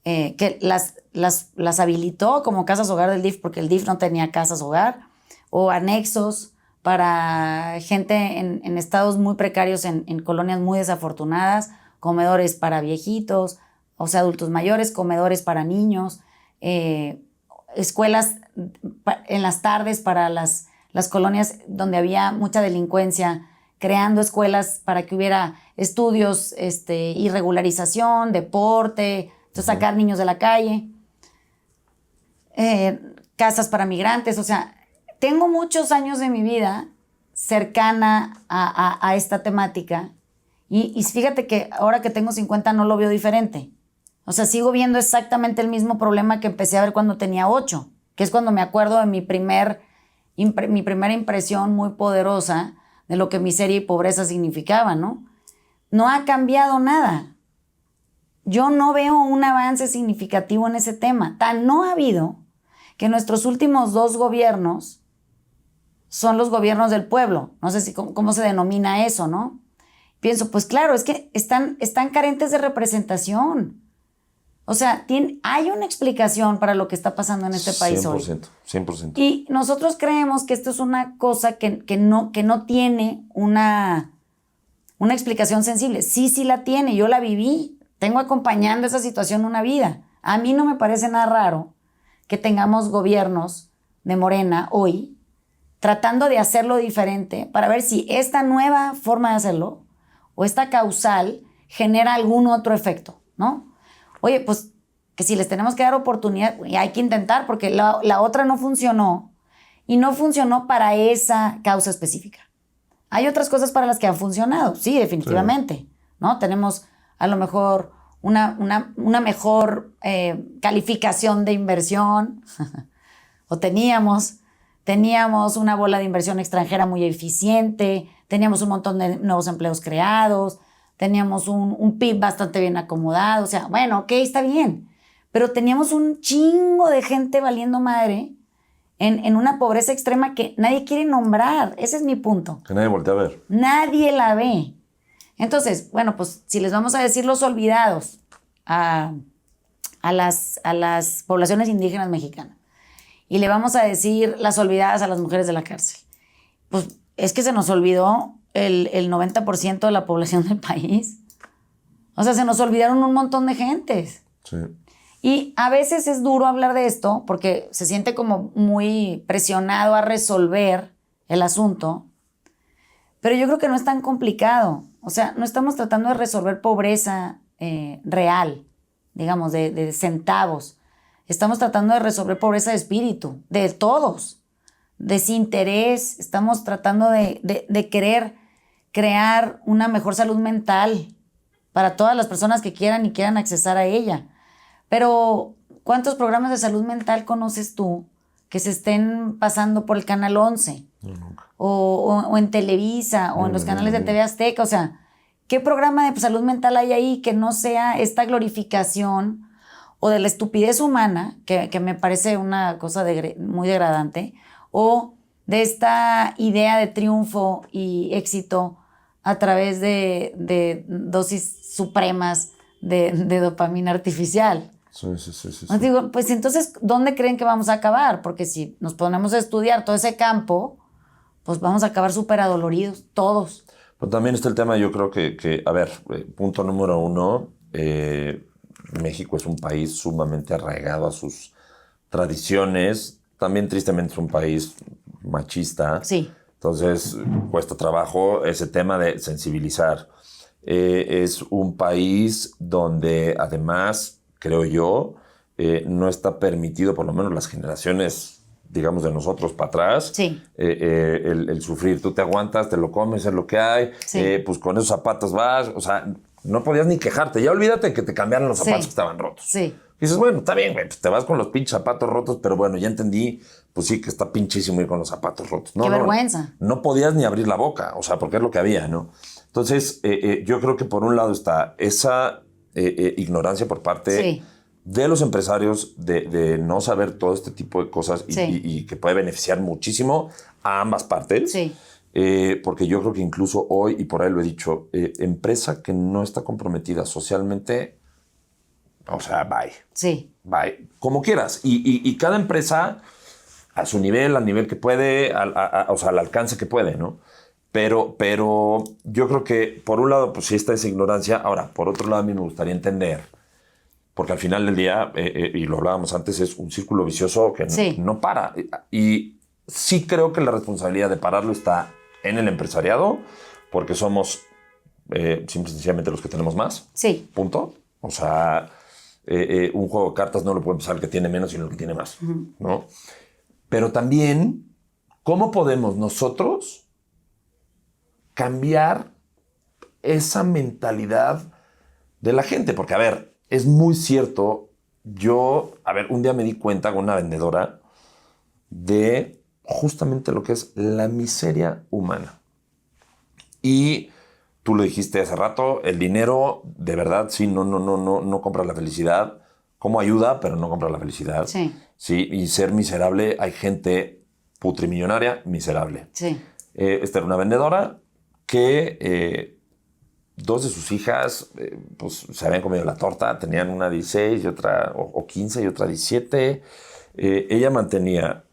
que las habilitó como casas hogar del DIF porque el DIF no tenía casas hogar, o anexos para gente en estados muy precarios, en colonias muy desafortunadas, comedores para viejitos, o sea, adultos mayores, comedores para niños, escuelas en las tardes para las colonias donde había mucha delincuencia, creando escuelas para que hubiera estudios y regularización, deporte, entonces sacar niños de la calle, casas para migrantes. O sea, tengo muchos años de mi vida cercana a esta temática y fíjate que ahora que tengo 50 no lo veo diferente. O sea, sigo viendo exactamente el mismo problema que empecé a ver cuando tenía 8, que es cuando me acuerdo de mi primera impresión muy poderosa de lo que miseria y pobreza significaban, ¿no? No ha cambiado nada. Yo no veo un avance significativo en ese tema. Tan no ha habido que nuestros últimos 2 gobiernos son los gobiernos del pueblo. No sé cómo se denomina eso, ¿no? Pienso, pues claro, es que están carentes de representación. O sea, hay una explicación para lo que está pasando en este país 100%, hoy. 100%. Y nosotros creemos que esto es una cosa que no tiene una explicación sensible. Sí la tiene, yo la viví. Tengo acompañando esa situación una vida. A mí no me parece nada raro que tengamos gobiernos de Morena hoy tratando de hacerlo diferente para ver si esta nueva forma de hacerlo o esta causal genera algún otro efecto, ¿no? Oye, pues que si les tenemos que dar oportunidad, hay que intentar porque la otra no funcionó y no funcionó para esa causa específica. Hay otras cosas para las que han funcionado, sí, definitivamente, sí. ¿No? Tenemos a lo mejor una mejor calificación de inversión o teníamos, teníamos una bola de inversión extranjera muy eficiente, teníamos un montón de nuevos empleos creados, teníamos un PIB bastante bien acomodado. O sea, bueno, ok, está bien. Pero teníamos un chingo de gente valiendo madre en una pobreza extrema que nadie quiere nombrar. Ese es mi punto. Que nadie voltea a ver. Nadie la ve. Entonces, bueno, pues si les vamos a decir los olvidados a las poblaciones indígenas mexicanas y le vamos a decir las olvidadas a las mujeres de la cárcel, pues es que se nos olvidó el 90% de la población del país. O sea, se nos olvidaron un montón de gentes. Sí. Y a veces es duro hablar de esto porque se siente como muy presionado a resolver el asunto, pero yo creo que no es tan complicado. O sea, no estamos tratando de resolver pobreza real, digamos, de centavos. Estamos tratando de resolver pobreza de espíritu, de todos, desinterés. Estamos tratando de querer crear una mejor salud mental para todas las personas que quieran y quieran accesar a ella. Pero, ¿cuántos programas de salud mental conoces tú que se estén pasando por el Canal 11? Nunca. O en Televisa, o en los canales de TV Azteca. O sea, ¿qué programa de salud mental hay ahí que no sea esta glorificación o de la estupidez humana, que me parece una cosa muy degradante, o de esta idea de triunfo y éxito a través de dosis supremas de dopamina artificial? Sí. Os digo, pues entonces, ¿dónde creen que vamos a acabar? Porque si nos ponemos a estudiar todo ese campo, pues vamos a acabar súper adoloridos, todos. Pero también está el tema, yo creo que a ver, punto número 1, México es un país sumamente arraigado a sus tradiciones. También, tristemente, es un país machista. Sí. Entonces, cuesta trabajo ese tema de sensibilizar. Es un país donde, además, creo yo, no está permitido, por lo menos las generaciones, digamos, de nosotros para atrás, Sí. el sufrir. Tú te aguantas, te lo comes, es lo que hay, Sí. pues con esos zapatos vas, o sea, no podías ni quejarte. Ya olvídate que te cambiaron los zapatos Sí. que estaban rotos. Sí. Y dices, bueno, está bien, güey, pues te vas con los pinches zapatos rotos, pero bueno, ya entendí, pues sí, que está pinchísimo ir con los zapatos rotos. Qué vergüenza. No podías ni abrir la boca, o sea, porque es lo que había, ¿no? Entonces, yo creo que por un lado está esa ignorancia por parte Sí. de los empresarios de no saber todo este tipo de cosas Sí. y que puede beneficiar muchísimo a ambas partes. Sí. Porque yo creo que incluso hoy, y por ahí lo he dicho, empresa que no está comprometida socialmente, o sea, bye. Sí. Bye. Como quieras. Y cada empresa a su nivel, al nivel que puede, o sea, al alcance que puede, ¿no? Pero yo creo que, por un lado, pues sí está esa ignorancia. Ahora, por otro lado, a mí me gustaría entender, porque al final del día, y lo hablábamos antes, es un círculo vicioso que Sí. no para. Y sí creo que la responsabilidad de pararlo está en el empresariado, porque somos simple y sencillamente los que tenemos más. Sí. Punto. O sea, un juego de cartas no lo puede empezar el que tiene menos, sino el que tiene más, ¿no? Pero también, ¿cómo podemos nosotros cambiar esa mentalidad de la gente? Porque, a ver, es muy cierto. Un día me di cuenta con una vendedora de justamente lo que es la miseria humana. Y tú lo dijiste hace rato, el dinero, de verdad, sí, no compra la felicidad. Como ayuda, pero no compra la felicidad. Sí. Sí, y ser miserable, hay gente putrimillonaria miserable. Sí. Esta era una vendedora que 2 de sus hijas pues se habían comido la torta, tenían una 16 y otra o 15 y otra 17. Ella mantenía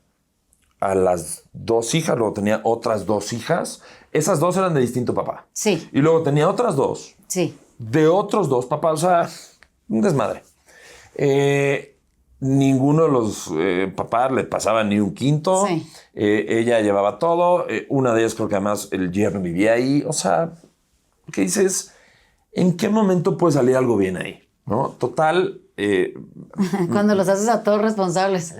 a las 2 hijas, luego tenía otras 2 hijas. Esas 2 eran de distinto papá. Sí. Y luego tenía otras 2 Sí. de otros 2 papás, o sea, un desmadre. Ninguno de los papás le pasaba ni un quinto. Sí. Ella llevaba todo. Una de ellas creo que además el yerno vivía ahí. O sea, ¿qué dices? ¿En qué momento puede salir algo bien ahí? ¿No? Total. Cuando los haces a todos responsables.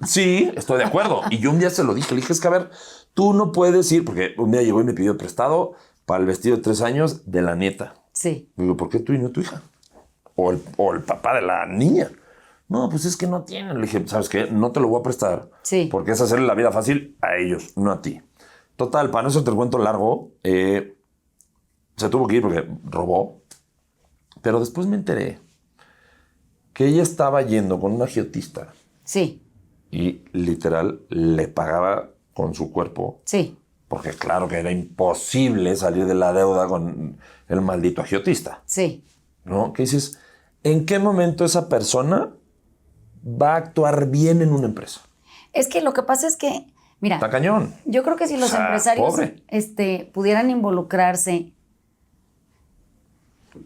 Sí, estoy de acuerdo. Y yo un día se lo dije. Le dije, es que a ver, tú no puedes ir, porque un día llegó y me pidió prestado para el vestido de 3 años de la nieta. Sí. Digo, ¿por qué tú y no tu hija? O el papá de la niña. No, pues es que no tienen. Le dije, ¿sabes qué? No te lo voy a prestar. Sí. Porque es hacerle la vida fácil a ellos, no a ti. Total, para no hacerte el cuento largo, se tuvo que ir porque robó. Pero después me enteré que ella estaba yendo con un agiotista. Sí. Y literal le pagaba con su cuerpo. Sí. Porque claro que era imposible salir de la deuda con el maldito agiotista. Sí. ¿No? Que dices, ¿en qué momento esa persona va a actuar bien en una empresa? Es que lo que pasa es que, mira, Está cañón. yo creo que si los empresarios pudieran involucrarse,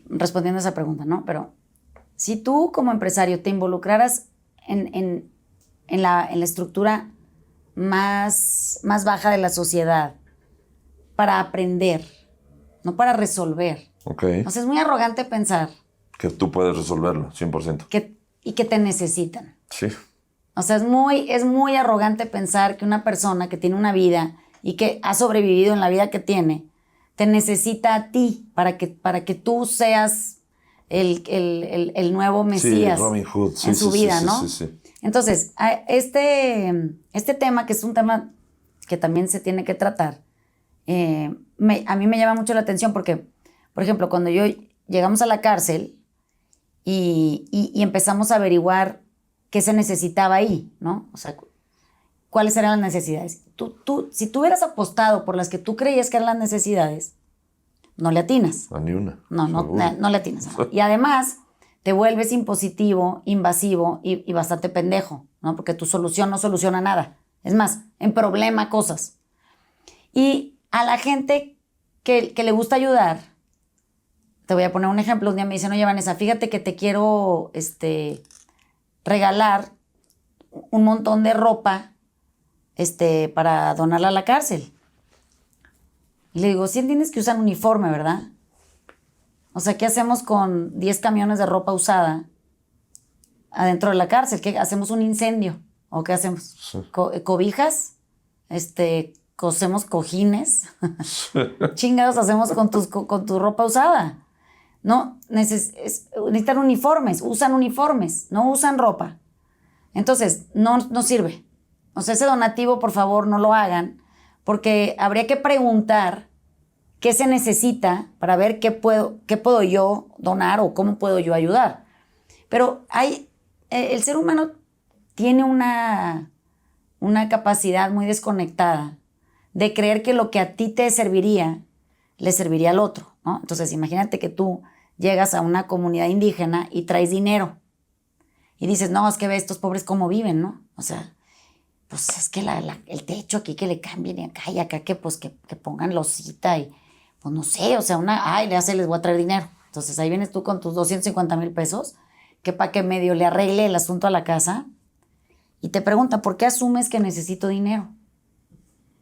respondiendo a esa pregunta, ¿no? Pero si tú como empresario te involucraras en la estructura más baja de la sociedad para aprender, no para resolver. Ok. O sea, es muy arrogante pensar Que tú puedes resolverlo, 100%. y que te necesitan. Sí. O sea, es muy arrogante pensar que una persona que tiene una vida y que ha sobrevivido en la vida que tiene, te necesita a ti para que tú seas el nuevo Mesías Robin Hood. Sí, en su vida, sí, ¿no? Sí. Entonces, este tema, que es un tema que también se tiene que tratar, a mí me llama mucho la atención porque, por ejemplo, cuando llegamos a la cárcel y empezamos a averiguar qué se necesitaba ahí, ¿no? O sea, cuáles eran las necesidades. Si tú hubieras apostado por las que tú creías que eran las necesidades, no le atinas. A ni una. No le atinas. Y además, te vuelves impositivo, invasivo y bastante pendejo, ¿no? Porque tu solución no soluciona nada. Es más, emproblema cosas. Y a la gente que le gusta ayudar, te voy a poner un ejemplo. Un día me dicen, oye, Vanessa, fíjate que te quiero regalar un montón de ropa para donarla a la cárcel. Y le digo, sí entiendes que usan uniforme, ¿verdad? O sea, ¿qué hacemos con 10 camiones de ropa usada adentro de la cárcel? ¿Qué hacemos? ¿Un incendio? ¿O qué hacemos? Sí. ¿Cobijas? ¿Cosemos cojines? Chingados hacemos con tu ropa usada. No, necesitan uniformes, usan uniformes, no usan ropa. Entonces, no sirve. O sea, ese donativo, por favor, no lo hagan, porque habría que preguntar qué se necesita para ver qué puedo yo donar o cómo puedo yo ayudar. Pero el ser humano tiene una capacidad muy desconectada de creer que lo que a ti te serviría, le serviría al otro, ¿no? Entonces, imagínate que tú llegas a una comunidad indígena y traes dinero y dices, no, es que ve estos pobres cómo viven, ¿no? O sea, pues es que el techo aquí que le cambien y acá que pongan losita y pues no sé, o sea, les voy a traer dinero. Entonces ahí vienes tú con tus 250,000 pesos que para que medio le arregle el asunto a la casa y te pregunta, ¿por qué asumes que necesito dinero?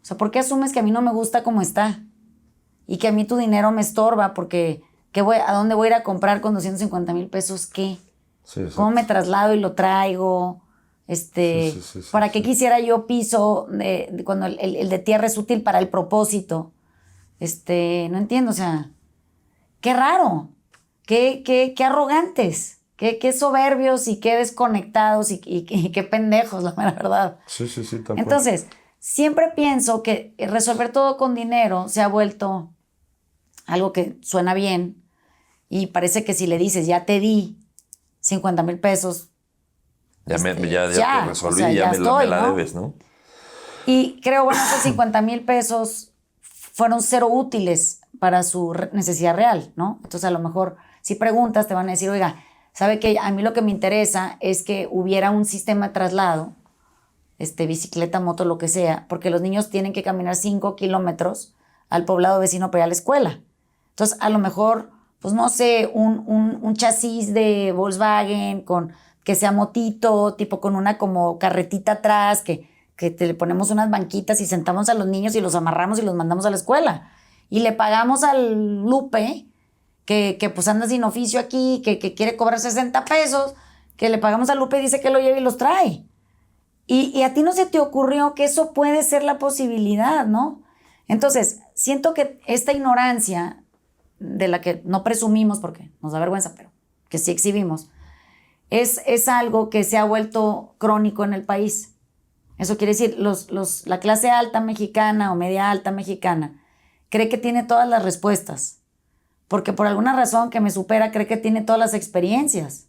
O sea, ¿por qué asumes que a mí no me gusta cómo está? Y que a mí tu dinero me estorba porque ¿a dónde voy a ir a comprar con 250,000 pesos qué? Sí, ¿Cómo me traslado y lo traigo? ¿Para qué quisiera yo piso cuando el de tierra es útil para el propósito? No entiendo, o sea, qué raro, qué arrogantes, qué soberbios y qué desconectados y qué pendejos, la verdad. Sí, tal cual. Entonces, siempre pienso que resolver todo con dinero se ha vuelto algo que suena bien y parece que si le dices, ya te di 50,000 pesos, ya te resolví, o sea, ya me la ¿no? debes, ¿no? Y creo, bueno, esos 50,000 pesos fueron cero útiles para su necesidad real, ¿no? Entonces, a lo mejor, si preguntas, te van a decir, oiga, ¿sabe qué? A mí lo que me interesa es que hubiera un sistema de traslado, bicicleta, moto, lo que sea, porque los niños tienen que caminar 5 kilómetros al poblado vecino para ir a la escuela. Entonces, a lo mejor, pues no sé, un chasis de Volkswagen que sea motito, tipo con una como carretita atrás, que le ponemos unas banquitas y sentamos a los niños y los amarramos y los mandamos a la escuela. Y le pagamos al Lupe, que pues anda sin oficio aquí, que quiere cobrar 60 pesos, que le pagamos al Lupe y dice que lo lleve y los trae. Y a ti no se te ocurrió que eso puede ser la posibilidad, ¿no? Entonces, siento que esta ignorancia de la que no presumimos porque nos da vergüenza, pero que sí exhibimos, es algo que se ha vuelto crónico en el país. Eso quiere decir, la clase alta mexicana o media alta mexicana cree que tiene todas las respuestas, porque por alguna razón que me supera cree que tiene todas las experiencias.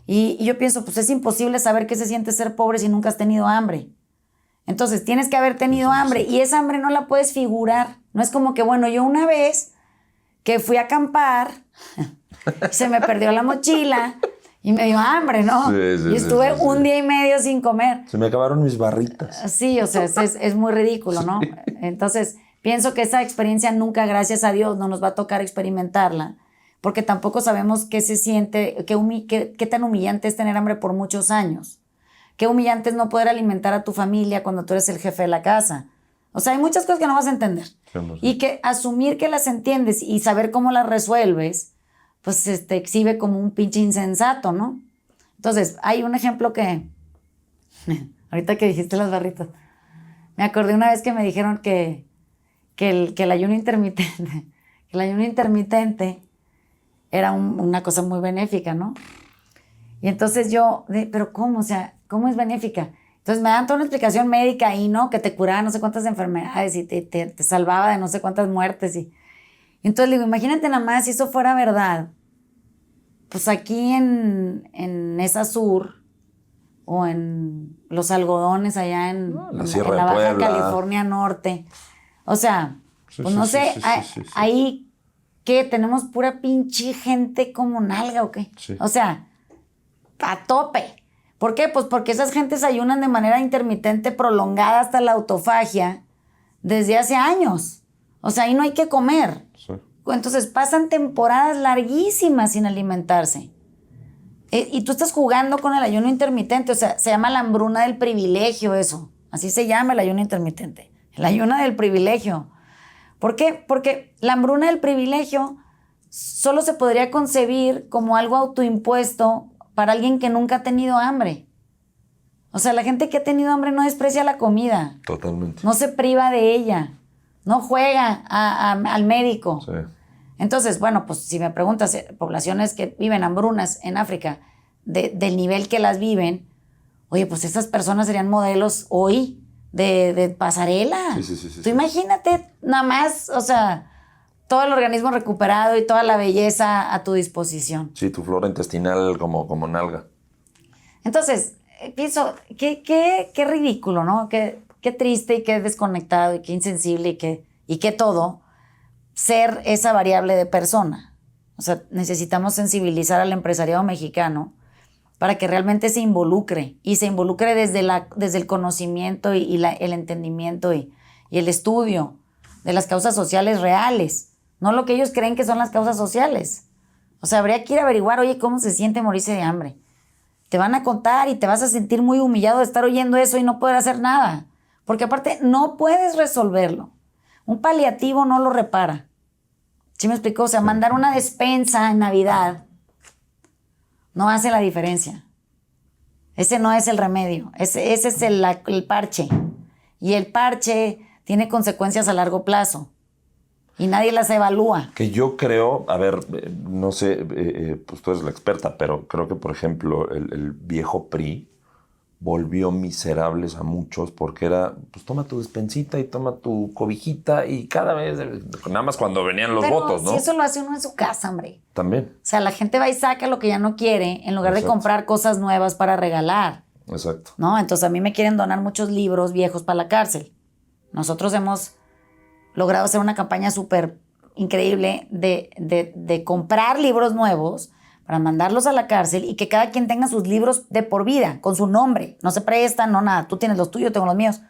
Y yo pienso, pues es imposible saber qué se siente ser pobre si nunca has tenido hambre. Entonces tienes que haber tenido hambre y esa hambre no la puedes figurar. No es como que, bueno, yo una vez que fui a acampar, se me perdió la mochila y me dio hambre, ¿no? Y estuve un día y medio sin comer. Se me acabaron mis barritas. Sí, o sea, es muy ridículo, ¿no? Sí. Entonces, pienso que esa experiencia nunca, gracias a Dios, no nos va a tocar experimentarla, porque tampoco sabemos qué se siente, qué tan humillante es tener hambre por muchos años. Qué humillante es no poder alimentar a tu familia cuando tú eres el jefe de la casa. O sea, hay muchas cosas que no vas a entender. Y que asumir que las entiendes y saber cómo las resuelves, pues exhibe como un pinche insensato, ¿no? Entonces, hay un ejemplo que... ahorita que dijiste las barritas, me acordé una vez que me dijeron que el ayuno intermitente, era una cosa muy benéfica, ¿no? Y entonces yo, ¿pero cómo? O sea, ¿cómo es benéfica? Entonces me dan toda una explicación médica ahí, ¿no? Que te curaba no sé cuántas enfermedades y te salvaba de no sé cuántas muertes. Y entonces le digo, imagínate nada más si eso fuera verdad. Pues aquí en esa sur o en los algodones allá en la Baja California Norte. O sea, pues no sé, ahí, ¿qué? ¿Tenemos pura pinche gente como nalga o qué? Sí. O sea, a tope. ¿Por qué? Pues porque esas gentes ayunan de manera intermitente prolongada hasta la autofagia desde hace años. O sea, ahí no hay que comer. Sí. Entonces pasan temporadas larguísimas sin alimentarse. Y tú estás jugando con el ayuno intermitente. O sea, se llama la hambruna del privilegio eso. Así se llama el ayuno intermitente. El ayuno del privilegio. ¿Por qué? Porque la hambruna del privilegio solo se podría concebir como algo autoimpuesto para alguien que nunca ha tenido hambre. O sea, la gente que ha tenido hambre no desprecia la comida. Totalmente. No se priva de ella. No juega al médico. Sí. Entonces, bueno, pues si me preguntas, poblaciones que viven hambrunas en África, del nivel que las viven, oye, pues esas personas serían modelos hoy de pasarela. Sí. Tú imagínate nada más, o sea, todo el organismo recuperado y toda la belleza a tu disposición. Sí, tu flora intestinal como nalga. Entonces, pienso, qué ridículo, ¿no? Qué triste y qué desconectado y qué insensible y qué todo ser esa variable de persona. O sea, necesitamos sensibilizar al empresariado mexicano para que realmente se involucre y se involucre desde el conocimiento y el entendimiento y el estudio de las causas sociales reales. No lo que ellos creen que son las causas sociales. O sea, habría que ir a averiguar, oye, ¿cómo se siente morirse de hambre? Te van a contar y te vas a sentir muy humillado de estar oyendo eso y no poder hacer nada. Porque aparte, no puedes resolverlo. Un paliativo no lo repara. ¿Sí me explicó? O sea, mandar una despensa en Navidad no hace la diferencia. Ese no es el remedio. Ese es el parche. Y el parche tiene consecuencias a largo plazo. Y nadie las evalúa. Que yo creo, a ver, no sé, pues tú eres la experta, pero creo que, por ejemplo, el viejo PRI volvió miserables a muchos porque era, pues toma tu despensita y toma tu cobijita y cada vez, nada más cuando venían los votos, ¿no? Si eso lo hace uno en su casa, hombre. También. O sea, la gente va y saca lo que ya no quiere en lugar de comprar cosas nuevas para regalar. Exacto. ¿No? Entonces a mí me quieren donar muchos libros viejos para la cárcel. Nosotros hemos logrado hacer una campaña súper increíble de comprar libros nuevos para mandarlos a la cárcel y que cada quien tenga sus libros de por vida, con su nombre. No se prestan, no nada. Tú tienes los tuyos, tengo los míos.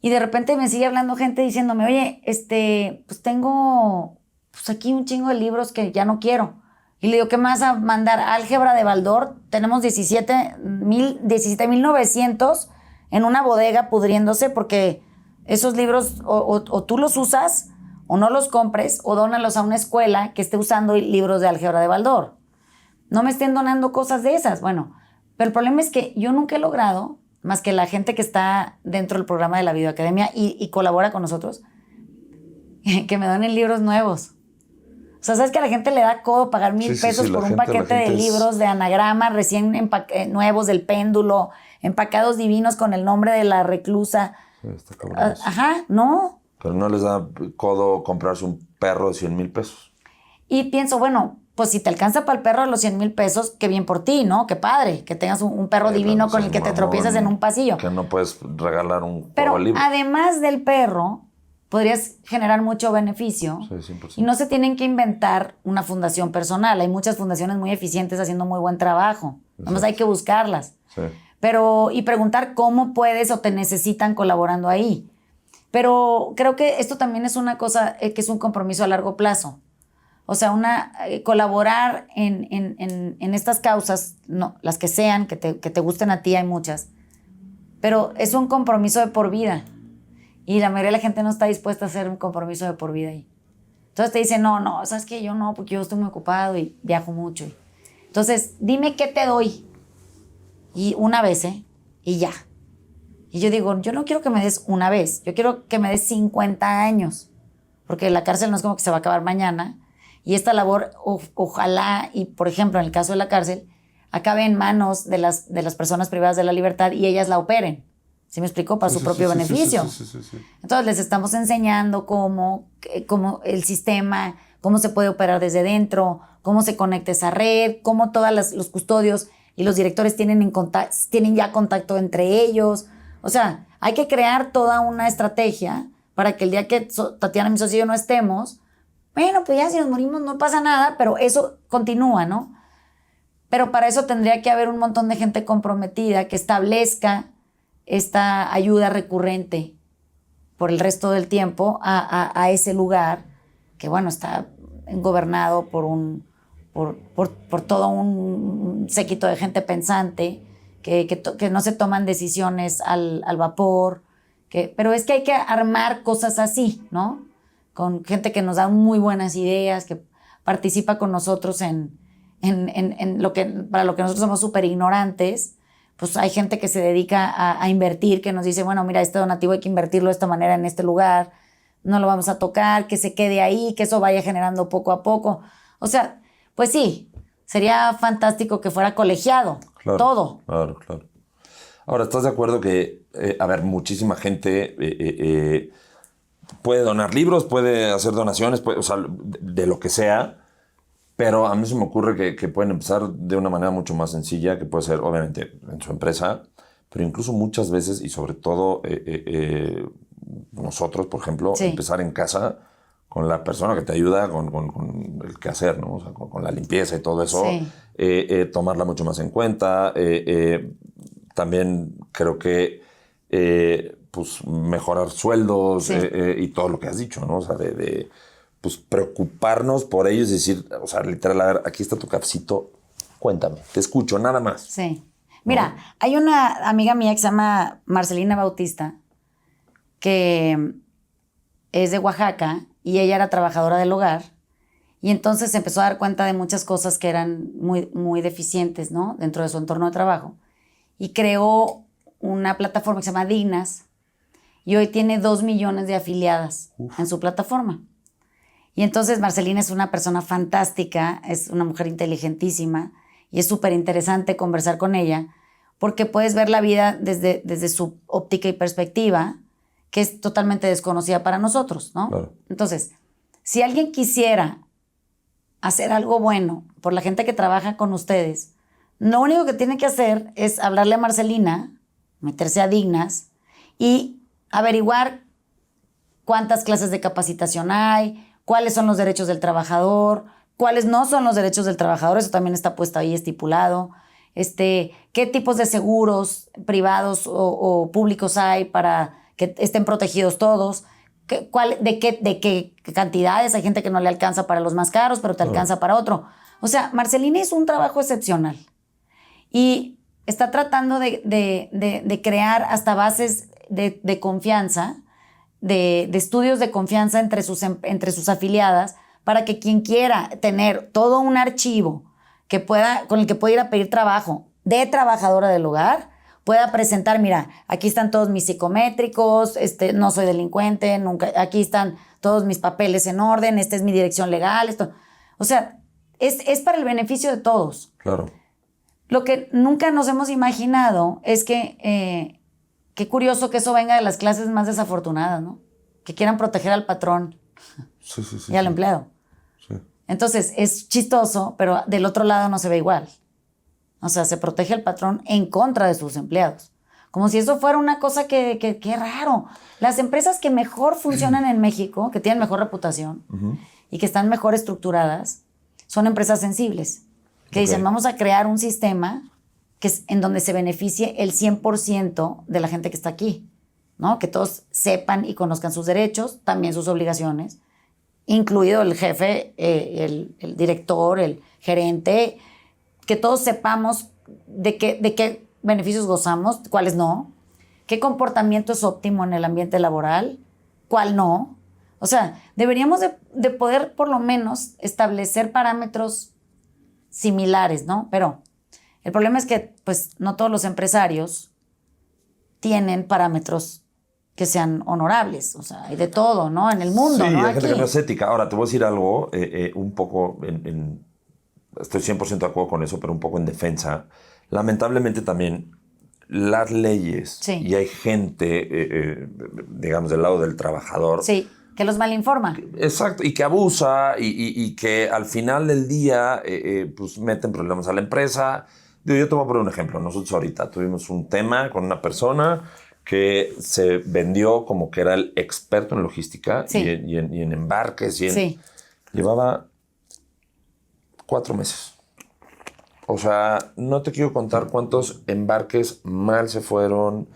Y de repente me sigue hablando gente diciéndome, oye, pues tengo pues aquí un chingo de libros que ya no quiero. Y le digo, ¿qué me vas a mandar? Álgebra de Baldor. Tenemos 17,900 en una bodega pudriéndose porque esos libros o tú los usas o no los compres o dónalos a una escuela que esté usando libros de álgebra de Baldor. No me estén donando cosas de esas. Bueno, pero el problema es que yo nunca he logrado, más que la gente que está dentro del programa de la Videoacademia y colabora con nosotros, que me donen libros nuevos. O sea, ¿sabes que a la gente le da codo pagar 1,000 pesos por un paquete de libros de anagrama recién nuevos del péndulo, empacados divinos con el nombre de la reclusa? Está cabrón. Ajá, no. Pero no les da codo comprarse un perro de 100,000 pesos. Y pienso, bueno, pues si te alcanza para el perro de los 100,000 pesos, qué bien por ti, ¿no? Qué padre, que tengas un perro divino con el que te tropiezas en un pasillo. Que no puedes regalar un Pero libro. Además del perro, podrías generar mucho beneficio. Sí, 100%. Y no se tienen que inventar una fundación personal. Hay muchas fundaciones muy eficientes haciendo muy buen trabajo. Nada más hay que buscarlas. Sí. Y preguntar cómo puedes o te necesitan colaborando ahí. Pero creo que esto también es una cosa que es un compromiso a largo plazo. O sea, colaborar en estas causas, no, las que sean, que te gusten a ti, hay muchas. Pero es un compromiso de por vida. Y la mayoría de la gente no está dispuesta a hacer un compromiso de por vida ahí. Entonces te dicen, no, ¿sabes qué? Yo no, porque yo estoy muy ocupado y viajo mucho. Entonces, dime qué te doy. Y una vez, y ya. Y yo digo, yo no quiero que me des una vez. Yo quiero que me des 50 años. Porque la cárcel no es como que se va a acabar mañana. Y esta labor, ojalá, y por ejemplo, en el caso de la cárcel, acabe en manos de las personas privadas de la libertad y ellas la operen. ¿Sí me explico? Para su propio beneficio. Sí. Entonces les estamos enseñando cómo el sistema, cómo se puede operar desde dentro, cómo se conecta esa red, cómo todos los custodios y los directores tienen ya contacto entre ellos. O sea, hay que crear toda una estrategia para que el día que Tatiana, mi socio y yo no estemos, bueno, pues ya si nos morimos no pasa nada, pero eso continúa, ¿no? Pero para eso tendría que haber un montón de gente comprometida que establezca esta ayuda recurrente por el resto del tiempo a ese lugar que, bueno, está gobernado por todo un séquito de gente pensante que no se toman decisiones al vapor. Pero es que hay que armar cosas así, ¿no? Con gente que nos da muy buenas ideas, que participa con nosotros para lo que nosotros somos súper ignorantes. Pues hay gente que se dedica a invertir, que nos dice, bueno, mira, este donativo hay que invertirlo de esta manera en este lugar, no lo vamos a tocar, que se quede ahí, que eso vaya generando poco a poco. O sea, pues sí, sería fantástico que fuera colegiado, claro, todo. Claro. Ahora, ¿estás de acuerdo que, muchísima gente puede donar libros, puede hacer donaciones, o sea, de lo que sea? Pero a mí se me ocurre que pueden empezar de una manera mucho más sencilla, que puede ser, obviamente, en su empresa, pero incluso muchas veces, y sobre todo nosotros, por ejemplo, Sí. empezar en casa con la persona que te ayuda con el quehacer, ¿no? O sea, con la limpieza y todo eso, Sí. tomarla mucho más en cuenta. También creo que pues mejorar sueldos, Sí. y todo lo que has dicho, ¿no? O sea, pues preocuparnos por ellos y decir, o sea, literal, a ver, aquí está tu cafecito, cuéntame, te escucho, nada más. Sí. Mira, hay una amiga mía que se llama Marcelina Bautista, que es de Oaxaca, y ella era trabajadora del hogar, y entonces se empezó a dar cuenta de muchas cosas que eran muy, muy deficientes, ¿no? Dentro de su entorno de trabajo, y creó una plataforma que se llama Dignas, y hoy tiene 2 millones de afiliadas en su plataforma. Y entonces Marcelina es una persona fantástica, es una mujer inteligentísima y es súper interesante conversar con ella porque puedes ver la vida desde su óptica y perspectiva, que es totalmente desconocida para nosotros, ¿no? Claro. Entonces, si alguien quisiera hacer algo bueno por la gente que trabaja con ustedes, lo único que tiene que hacer es hablarle a Marcelina, meterse a Dignas y averiguar cuántas clases de capacitación hay, cuáles son los derechos del trabajador, cuáles no son los derechos del trabajador, eso también está puesto ahí estipulado, qué tipos de seguros privados o públicos hay para que estén protegidos todos, de qué cantidades, hay gente que no le alcanza para los más caros, pero te alcanza para otro. O sea, Marcelina hizo un trabajo excepcional y está tratando de crear hasta bases de confianza, de estudios de confianza entre sus afiliadas, para que quien quiera tener todo un archivo con el que pueda ir a pedir trabajo de trabajadora del hogar, pueda presentar, mira, aquí están todos mis psicométricos, no soy delincuente, nunca, aquí están todos mis papeles en orden, esta es mi dirección legal, esto. O sea, es para el beneficio de todos. Claro. Lo que nunca nos hemos imaginado es que, qué curioso que eso venga de las clases más desafortunadas, ¿no? Que quieran proteger al patrón Sí, y al empleado. Sí. Entonces, es chistoso, pero del otro lado no se ve igual. O sea, se protege al patrón en contra de sus empleados. Como si eso fuera una cosa que raro. Las empresas que mejor funcionan en México, que tienen mejor reputación y que están mejor estructuradas, son empresas sensibles. Que dicen, vamos a crear un sistema en donde se beneficie el 100% de la gente que está aquí, ¿no? Que todos sepan y conozcan sus derechos, también sus obligaciones, incluido el jefe, el director, el gerente, que todos sepamos de qué beneficios gozamos, cuáles no, qué comportamiento es óptimo en el ambiente laboral, cuál no. O sea, deberíamos de poder por lo menos establecer parámetros similares, ¿no? Pero el problema es que, pues, no todos los empresarios tienen parámetros que sean honorables. O sea, hay de todo, ¿no? En el mundo, sí, ¿no? hay gente Aquí. que no es ética. Ahora, te voy a decir algo, un poco estoy 100% de acuerdo con eso, pero un poco en defensa. Lamentablemente también las leyes Sí. y hay gente, digamos, del lado del trabajador. Sí, que los malinforma. Exacto, y que abusa y que al final del día pues meten problemas a la empresa. Yo te voy a poner un ejemplo. Nosotros ahorita tuvimos un tema con una persona que se vendió como que era el experto en logística Sí. y en embarques. Sí. Llevaba 4 meses. O sea, no te quiero contar cuántos embarques mal se fueron,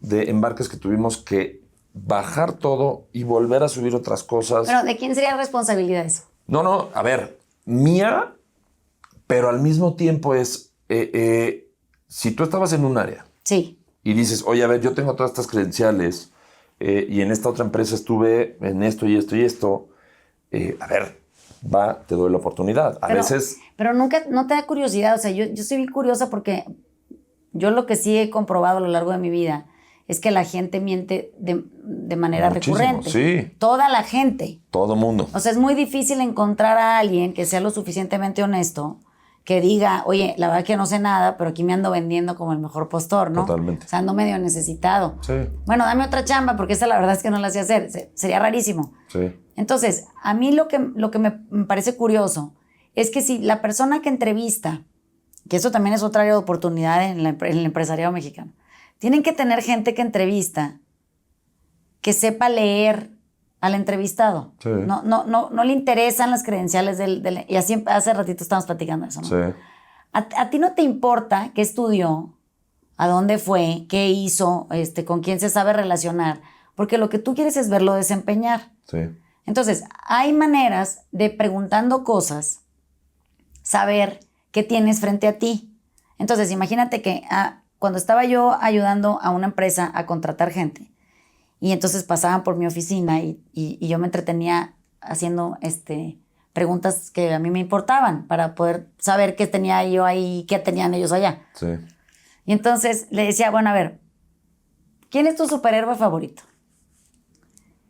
de embarques que tuvimos que bajar todo y volver a subir otras cosas. Pero, ¿de quién sería responsabilidad eso? No, a ver, mía, pero al mismo tiempo es, si tú estabas en un área Sí. y dices, oye, a ver, yo tengo todas estas credenciales y en esta otra empresa estuve en esto y esto y esto, a ver, te doy la oportunidad. A veces... Pero nunca, no te da curiosidad. O sea, yo soy bien curiosa porque yo lo que sí he comprobado a lo largo de mi vida es que la gente miente de manera Muchísimo, recurrente. sí. Toda la gente. Todo mundo. O sea, es muy difícil encontrar a alguien que sea lo suficientemente honesto, que diga, oye, la verdad que no sé nada, pero aquí me ando vendiendo como el mejor postor, ¿no? Totalmente. O sea, ando medio necesitado. Sí. Bueno, dame otra chamba, porque esa la verdad es que no la sé hacer. Sería rarísimo. Sí. Entonces, a mí lo que me parece curioso es que si la persona que entrevista, que eso también es otra área de oportunidad en el empresariado mexicano, tienen que tener gente que entrevista que sepa leer al entrevistado. Sí. No le interesan las credenciales y así hace ratito estábamos platicando eso, ¿no? Sí. A ti no te importa qué estudió, a dónde fue, qué hizo, con quién se sabe relacionar, porque lo que tú quieres es verlo desempeñar. Sí. Entonces, hay maneras de, preguntando cosas, saber qué tienes frente a ti. Entonces, imagínate que cuando estaba yo ayudando a una empresa a contratar gente, y entonces pasaban por mi oficina y yo me entretenía haciendo preguntas que a mí me importaban para poder saber qué tenía yo ahí, qué tenían ellos allá. Sí. Y entonces le decía, bueno, a ver, ¿quién es tu superhéroe favorito?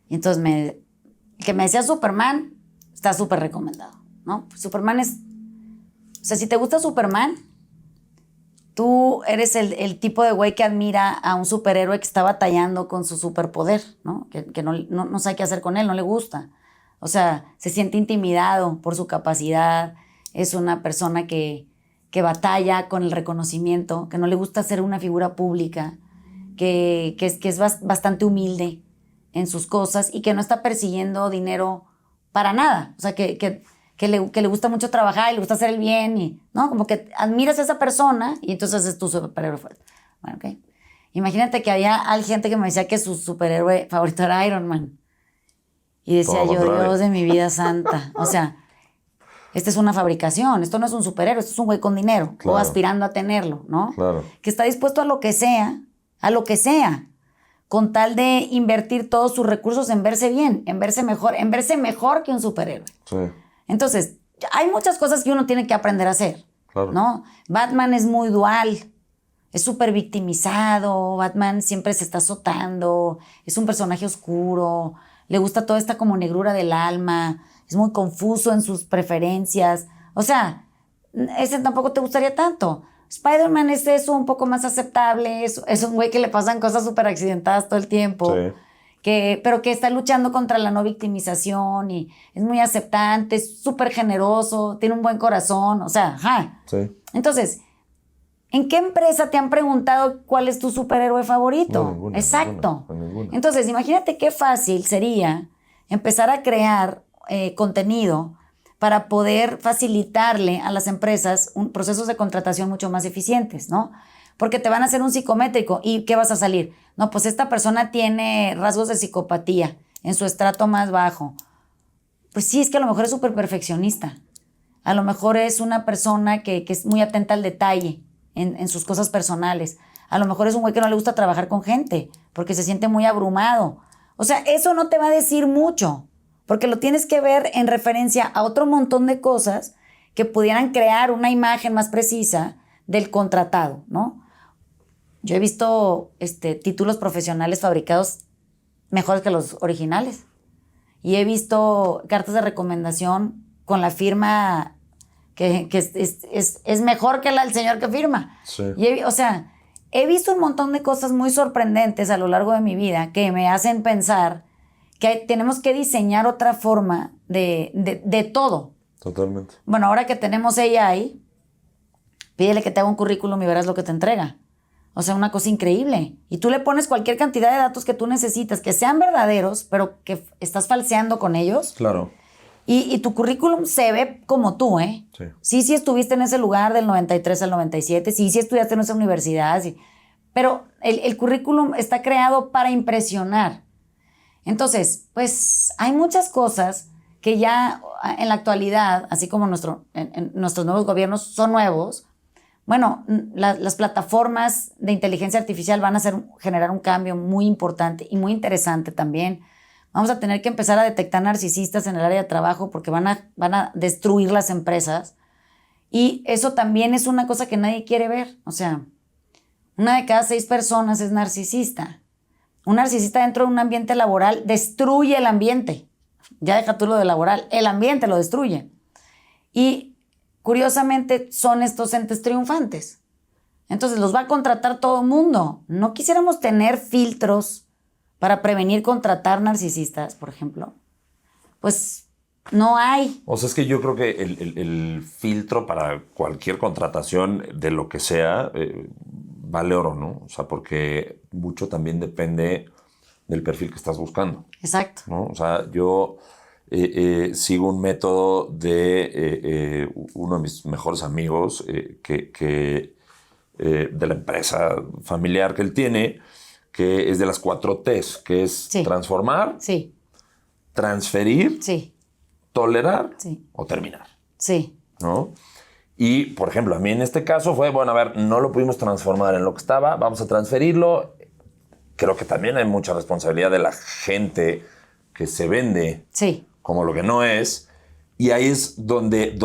Y entonces que me decía Superman, está súper recomendado, ¿no? Superman es... O sea, si te gusta Superman, tú eres el tipo de güey que admira a un superhéroe que está batallando con su superpoder, ¿no? Que no sabe qué hacer con él, no le gusta. O sea, se siente intimidado por su capacidad, es una persona que batalla con el reconocimiento, que no le gusta ser una figura pública, que es bastante humilde en sus cosas y que no está persiguiendo dinero para nada. O sea, que le gusta mucho trabajar y le gusta hacer el bien, y, ¿no? Como que admiras a esa persona y entonces es tu superhéroe favorito. Bueno, ok. Imagínate que había gente que me decía que su superhéroe favorito era Iron Man. Y decía yo, Dios de mi vida santa. O sea, esta es una fabricación, esto no es un superhéroe, esto es un güey con dinero, claro, o aspirando a tenerlo, ¿no? Claro. Que está dispuesto a lo que sea, con tal de invertir todos sus recursos en verse bien, en verse mejor que un superhéroe. Sí. Entonces, hay muchas cosas que uno tiene que aprender a hacer, claro, ¿no? Batman es muy dual, es súper victimizado, Batman siempre se está azotando, es un personaje oscuro, le gusta toda esta como negrura del alma, es muy confuso en sus preferencias. O sea, ese tampoco te gustaría tanto. Spider-Man es eso, un poco más aceptable, es un güey que le pasan cosas súper accidentadas todo el tiempo, pero que está luchando contra la no victimización y es muy aceptante, es súper generoso, tiene un buen corazón, o sea, ajá. Sí. Entonces, ¿en qué empresa te han preguntado cuál es tu superhéroe favorito? No, ninguna, Exacto. ninguna. Entonces, imagínate qué fácil sería empezar a crear contenido para poder facilitarle a las empresas procesos de contratación mucho más eficientes, ¿no? Porque te van a hacer un psicométrico y ¿qué vas a salir? No, pues esta persona tiene rasgos de psicopatía en su estrato más bajo. Pues sí, es que a lo mejor es súper perfeccionista. A lo mejor es una persona que es muy atenta al detalle en sus cosas personales. A lo mejor es un güey que no le gusta trabajar con gente porque se siente muy abrumado. O sea, eso no te va a decir mucho porque lo tienes que ver en referencia a otro montón de cosas que pudieran crear una imagen más precisa del contratado, ¿no? Yo he visto títulos profesionales fabricados mejores que los originales y he visto cartas de recomendación con la firma que es mejor que la del señor que firma. Sí. O sea, he visto un montón de cosas muy sorprendentes a lo largo de mi vida que me hacen pensar que tenemos que diseñar otra forma de todo. Totalmente. Bueno, ahora que tenemos AI, pídele que te haga un currículum y verás lo que te entrega. O sea, una cosa increíble. Y tú le pones cualquier cantidad de datos que tú necesitas, que sean verdaderos, pero que estás falseando con ellos. Claro. Y tu currículum se ve como tú, ¿eh? Sí. Sí estuviste en ese lugar del 93 al 97, sí estudiaste en esa universidad, sí. Pero el currículum está creado para impresionar. Entonces, pues hay muchas cosas que ya en la actualidad, así como nuestros nuevos gobiernos son nuevos, bueno, las plataformas de inteligencia artificial van a generar un cambio muy importante y muy interesante también. Vamos a tener que empezar a detectar narcisistas en el área de trabajo porque van a destruir las empresas. Y eso también es una cosa que nadie quiere ver. O sea, 1 de cada 6 personas es narcisista. Un narcisista dentro de un ambiente laboral destruye el ambiente. Ya deja tú lo de laboral, el ambiente lo destruye. Y curiosamente son estos entes triunfantes. Entonces los va a contratar todo el mundo. ¿No quisiéramos tener filtros para prevenir contratar narcisistas, por ejemplo? Pues no hay. O sea, es que yo creo que el filtro para cualquier contratación de lo que sea vale oro, ¿no? O sea, porque mucho también depende del perfil que estás buscando. Exacto. ¿No? O sea, yo sigo un método de uno de mis mejores amigos de la empresa familiar que él tiene, que es de las 4 T's, que es transformar, transferir, tolerar o terminar. Sí. ¿No? Y, por ejemplo, a mí en este caso fue, bueno, a ver, no lo pudimos transformar en lo que estaba, vamos a transferirlo. Creo que también hay mucha responsabilidad de la gente que se vende como lo que no es. Y ahí es donde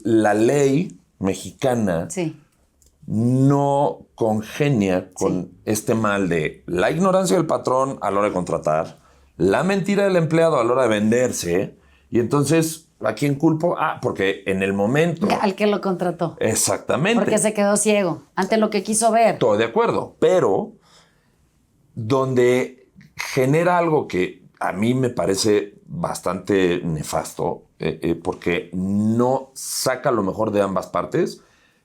la ley mexicana no congenia con este mal de la ignorancia del patrón a la hora de contratar, la mentira del empleado a la hora de venderse. Y entonces, ¿a quién culpo? Porque en el momento... Al que lo contrató. Exactamente. Porque se quedó ciego ante lo que quiso ver. Estoy de acuerdo, pero donde genera algo que a mí me parece bastante nefasto, porque no saca lo mejor de ambas partes,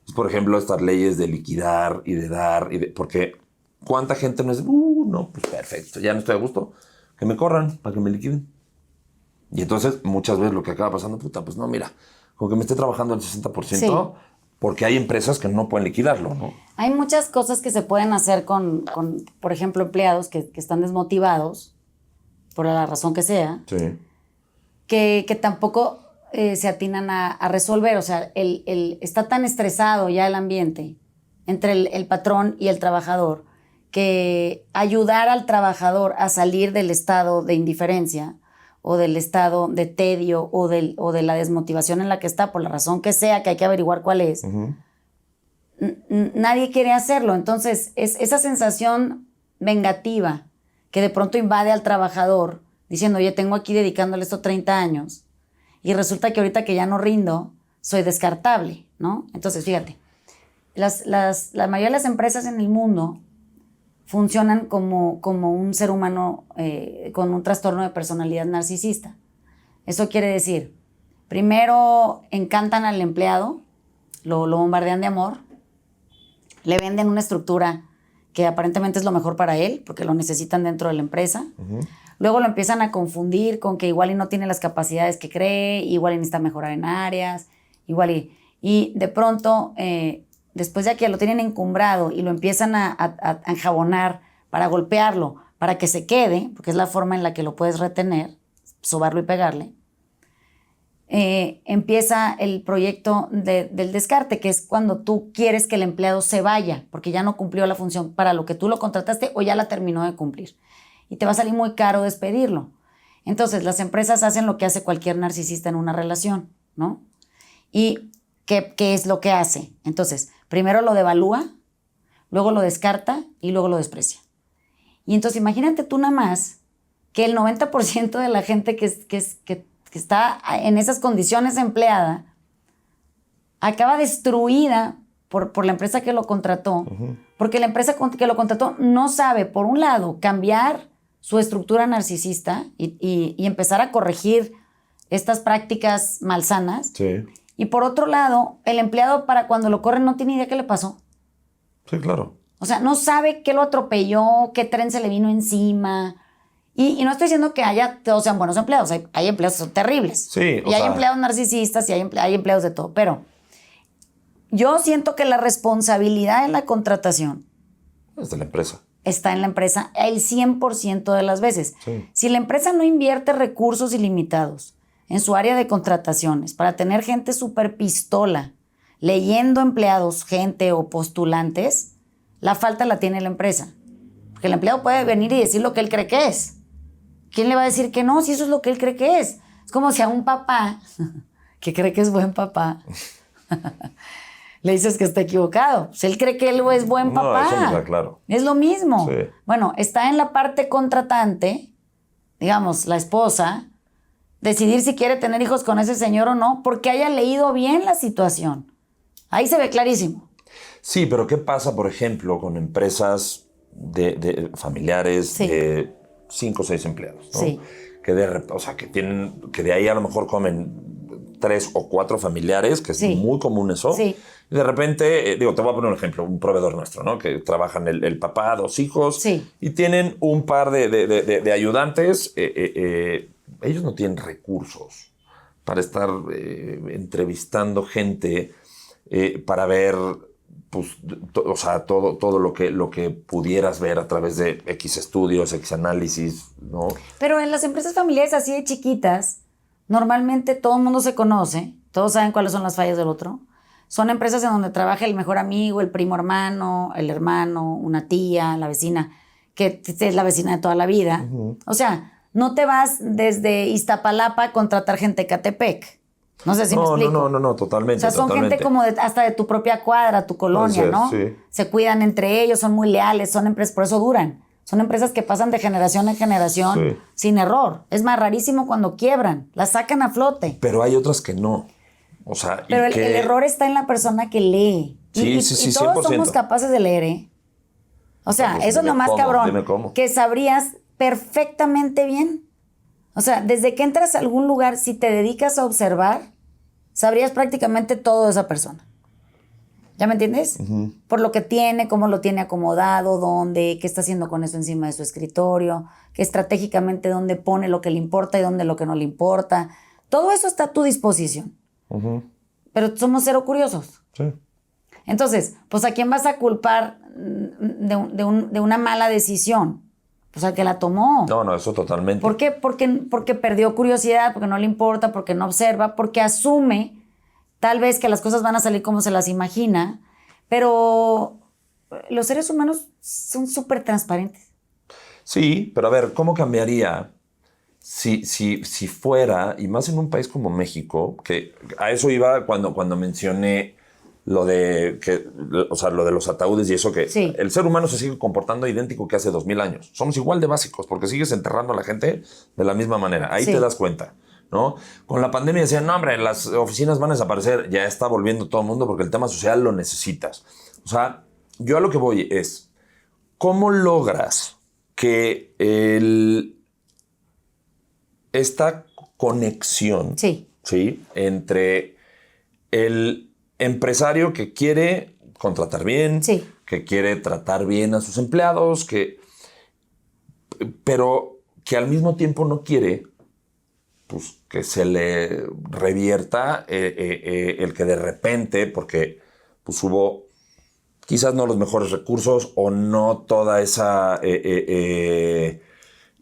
es, por ejemplo, estas leyes de liquidar y de dar, porque ¿cuánta gente no es? No, pues perfecto, ya no estoy a gusto, que me corran para que me liquiden. Y entonces muchas veces lo que acaba pasando, pues no, mira, con que me esté trabajando el 60%, porque hay empresas que no pueden liquidarlo, ¿no? Hay muchas cosas que se pueden hacer con por ejemplo, empleados que están desmotivados, por la razón que sea, que tampoco se atinan a resolver. O sea, está tan estresado ya el ambiente entre el patrón y el trabajador que ayudar al trabajador a salir del estado de indiferencia o del estado de tedio o de la desmotivación en la que está, por la razón que sea, que hay que averiguar cuál es, nadie quiere hacerlo. Entonces, es esa sensación vengativa que de pronto invade al trabajador, diciendo, oye, tengo aquí dedicándole esto 30 años y resulta que ahorita que ya no rindo, soy descartable, ¿no? Entonces, fíjate, la mayoría de las empresas en el mundo funcionan como un ser humano con un trastorno de personalidad narcisista. Eso quiere decir, primero encantan al empleado, lo bombardean de amor, le venden una estructura que aparentemente es lo mejor para él, porque lo necesitan dentro de la empresa. Uh-huh. Luego lo empiezan a confundir con que igual y no tiene las capacidades que cree, igual y necesita mejorar en áreas, y de pronto, después de que lo tienen encumbrado y lo empiezan a enjabonar para golpearlo, para que se quede, porque es la forma en la que lo puedes retener, sobarlo y pegarle, empieza el proyecto del descarte, que es cuando tú quieres que el empleado se vaya, porque ya no cumplió la función para lo que tú lo contrataste o ya la terminó de cumplir. Y te va a salir muy caro despedirlo. Entonces, las empresas hacen lo que hace cualquier narcisista en una relación, ¿no? ¿Y qué es lo que hace? Entonces, primero lo devalúa, luego lo descarta y luego lo desprecia. Y entonces, imagínate tú nada más que el 90% de la gente que está en esas condiciones empleada acaba destruida por la empresa que lo contrató, uh-huh. Porque la empresa que lo contrató no sabe, por un lado, cambiar su estructura narcisista y empezar a corregir estas prácticas malsanas. Sí. Y por otro lado, el empleado para cuando lo corren no tiene idea qué le pasó. Sí, claro. O sea, no sabe qué lo atropelló, qué tren se le vino encima. Y no estoy diciendo que todos sean buenos empleados. Hay empleados que son terribles. Sí, y hay empleados narcisistas y hay empleados de todo. Pero yo siento que la responsabilidad en la contratación es de la empresa. Está en la empresa el 100% de las veces. Sí. Si la empresa no invierte recursos ilimitados en su área de contrataciones para tener gente súper pistola, leyendo empleados, gente o postulantes, la falta la tiene la empresa. Porque el empleado puede venir y decir lo que él cree que es. ¿Quién le va a decir que no si eso es lo que él cree que es? Es como si a un papá que cree que es buen papá le dices que está equivocado. Pues él cree que él es buen papá. No, eso no está claro. Es lo mismo. Sí. Bueno, está en la parte contratante, digamos, la esposa, decidir si quiere tener hijos con ese señor o no, porque haya leído bien la situación. Ahí se ve clarísimo. Sí, pero ¿qué pasa, por ejemplo, con empresas de familiares Sí. de 5 o 6 empleados, ¿no? Sí. Que de ahí a lo mejor comen 3 o 4 familiares, que es Sí. muy común eso. Sí. Y de repente, te voy a poner un ejemplo, un proveedor nuestro, ¿no? Que trabajan el papá, 2 hijos, Sí. y tienen un par de ayudantes. Ellos no tienen recursos para estar entrevistando gente para ver, pues, todo lo que pudieras ver a través de X estudios, X análisis, ¿no? Pero en las empresas familiares así de chiquitas, normalmente todo el mundo se conoce, todos saben cuáles son las fallas del otro. Son empresas en donde trabaja el mejor amigo, el primo hermano, el hermano, una tía, la vecina, que es la vecina de toda la vida. Uh-huh. O sea, no te vas desde Iztapalapa a contratar gente de Catepec. No sé si me explico. No, totalmente. O sea, son totalmente. gente como hasta de tu propia cuadra, tu colonia, ¿no? Sí. Se cuidan entre ellos, son muy leales, son empresas, por eso duran. Son empresas que pasan de generación en generación sí. sin error. Es más rarísimo cuando quiebran, las sacan a flote. Pero hay otras que no. O sea, pero el error está en la persona que lee. Sí, y todos 100%. somos capaces de leer, ¿eh? O sea, eso es lo más cabrón. Que sabrías perfectamente bien. O sea, desde que entras a algún lugar, si te dedicas a observar, sabrías prácticamente todo de esa persona. ¿Ya me entiendes? Uh-huh. Por lo que tiene, cómo lo tiene acomodado, dónde, qué está haciendo con eso encima de su escritorio, que estratégicamente dónde pone lo que le importa y dónde lo que no le importa. Todo eso está a tu disposición. Uh-huh. Pero somos cero curiosos. Sí. Entonces, pues ¿a quién vas a culpar de una mala decisión? Pues al que la tomó. No, eso totalmente. ¿Por qué? Porque perdió curiosidad, porque no le importa, porque no observa, porque asume tal vez que las cosas van a salir como se las imagina, pero los seres humanos son súper transparentes. Sí, pero a ver, ¿cómo cambiaría si fuera, y más en un país como México, que a eso iba cuando mencioné lo de lo de los ataúdes y eso, que Sí. el ser humano se sigue comportando idéntico que hace 2000 años. Somos igual de básicos porque sigues enterrando a la gente de la misma manera. Ahí Sí. te das cuenta, ¿no? Con la pandemia decían, no, hombre, las oficinas van a desaparecer. Ya está volviendo todo el mundo porque el tema social lo necesitas. O sea, yo a lo que voy es, ¿cómo logras que esta conexión, Sí. ¿sí?, entre el empresario que quiere contratar bien, Sí. que quiere tratar bien a sus empleados, pero que al mismo tiempo no quiere, pues, que se le revierta el que de repente, porque pues hubo quizás no los mejores recursos o no toda esa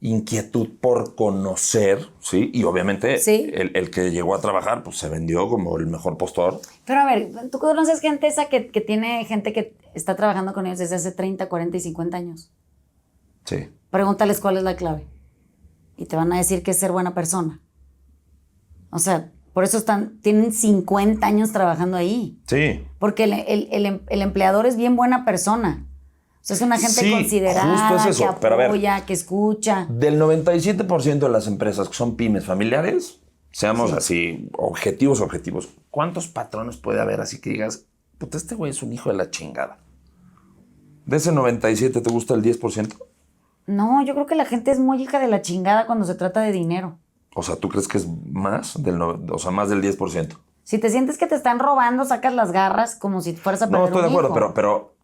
inquietud por conocer, ¿sí? Y obviamente Sí. el que llegó a trabajar, pues se vendió como el mejor postor. Pero a ver, ¿tú conoces gente esa que tiene gente que está trabajando con ellos desde hace 30, 40 y 50 años? Sí. Pregúntales cuál es la clave. Y te van a decir que es ser buena persona. O sea, por eso tienen 50 años trabajando ahí. Sí. Porque el empleador es bien buena persona. O sea, es una gente Sí, considerada, justo es eso. que Pero a ver, apoya, que escucha. Del 97% de las empresas que son pymes familiares, seamos Sí. así, objetivos, ¿cuántos patrones puede haber así que digas, puta, este güey es un hijo de la chingada? ¿De ese 97 te gusta el 10%? No, yo creo que la gente es muy hija de la chingada cuando se trata de dinero. O sea, ¿tú crees que es más más del 10%? Si te sientes que te están robando, sacas las garras como si fueras a perder No, estoy de un acuerdo, hijo. pero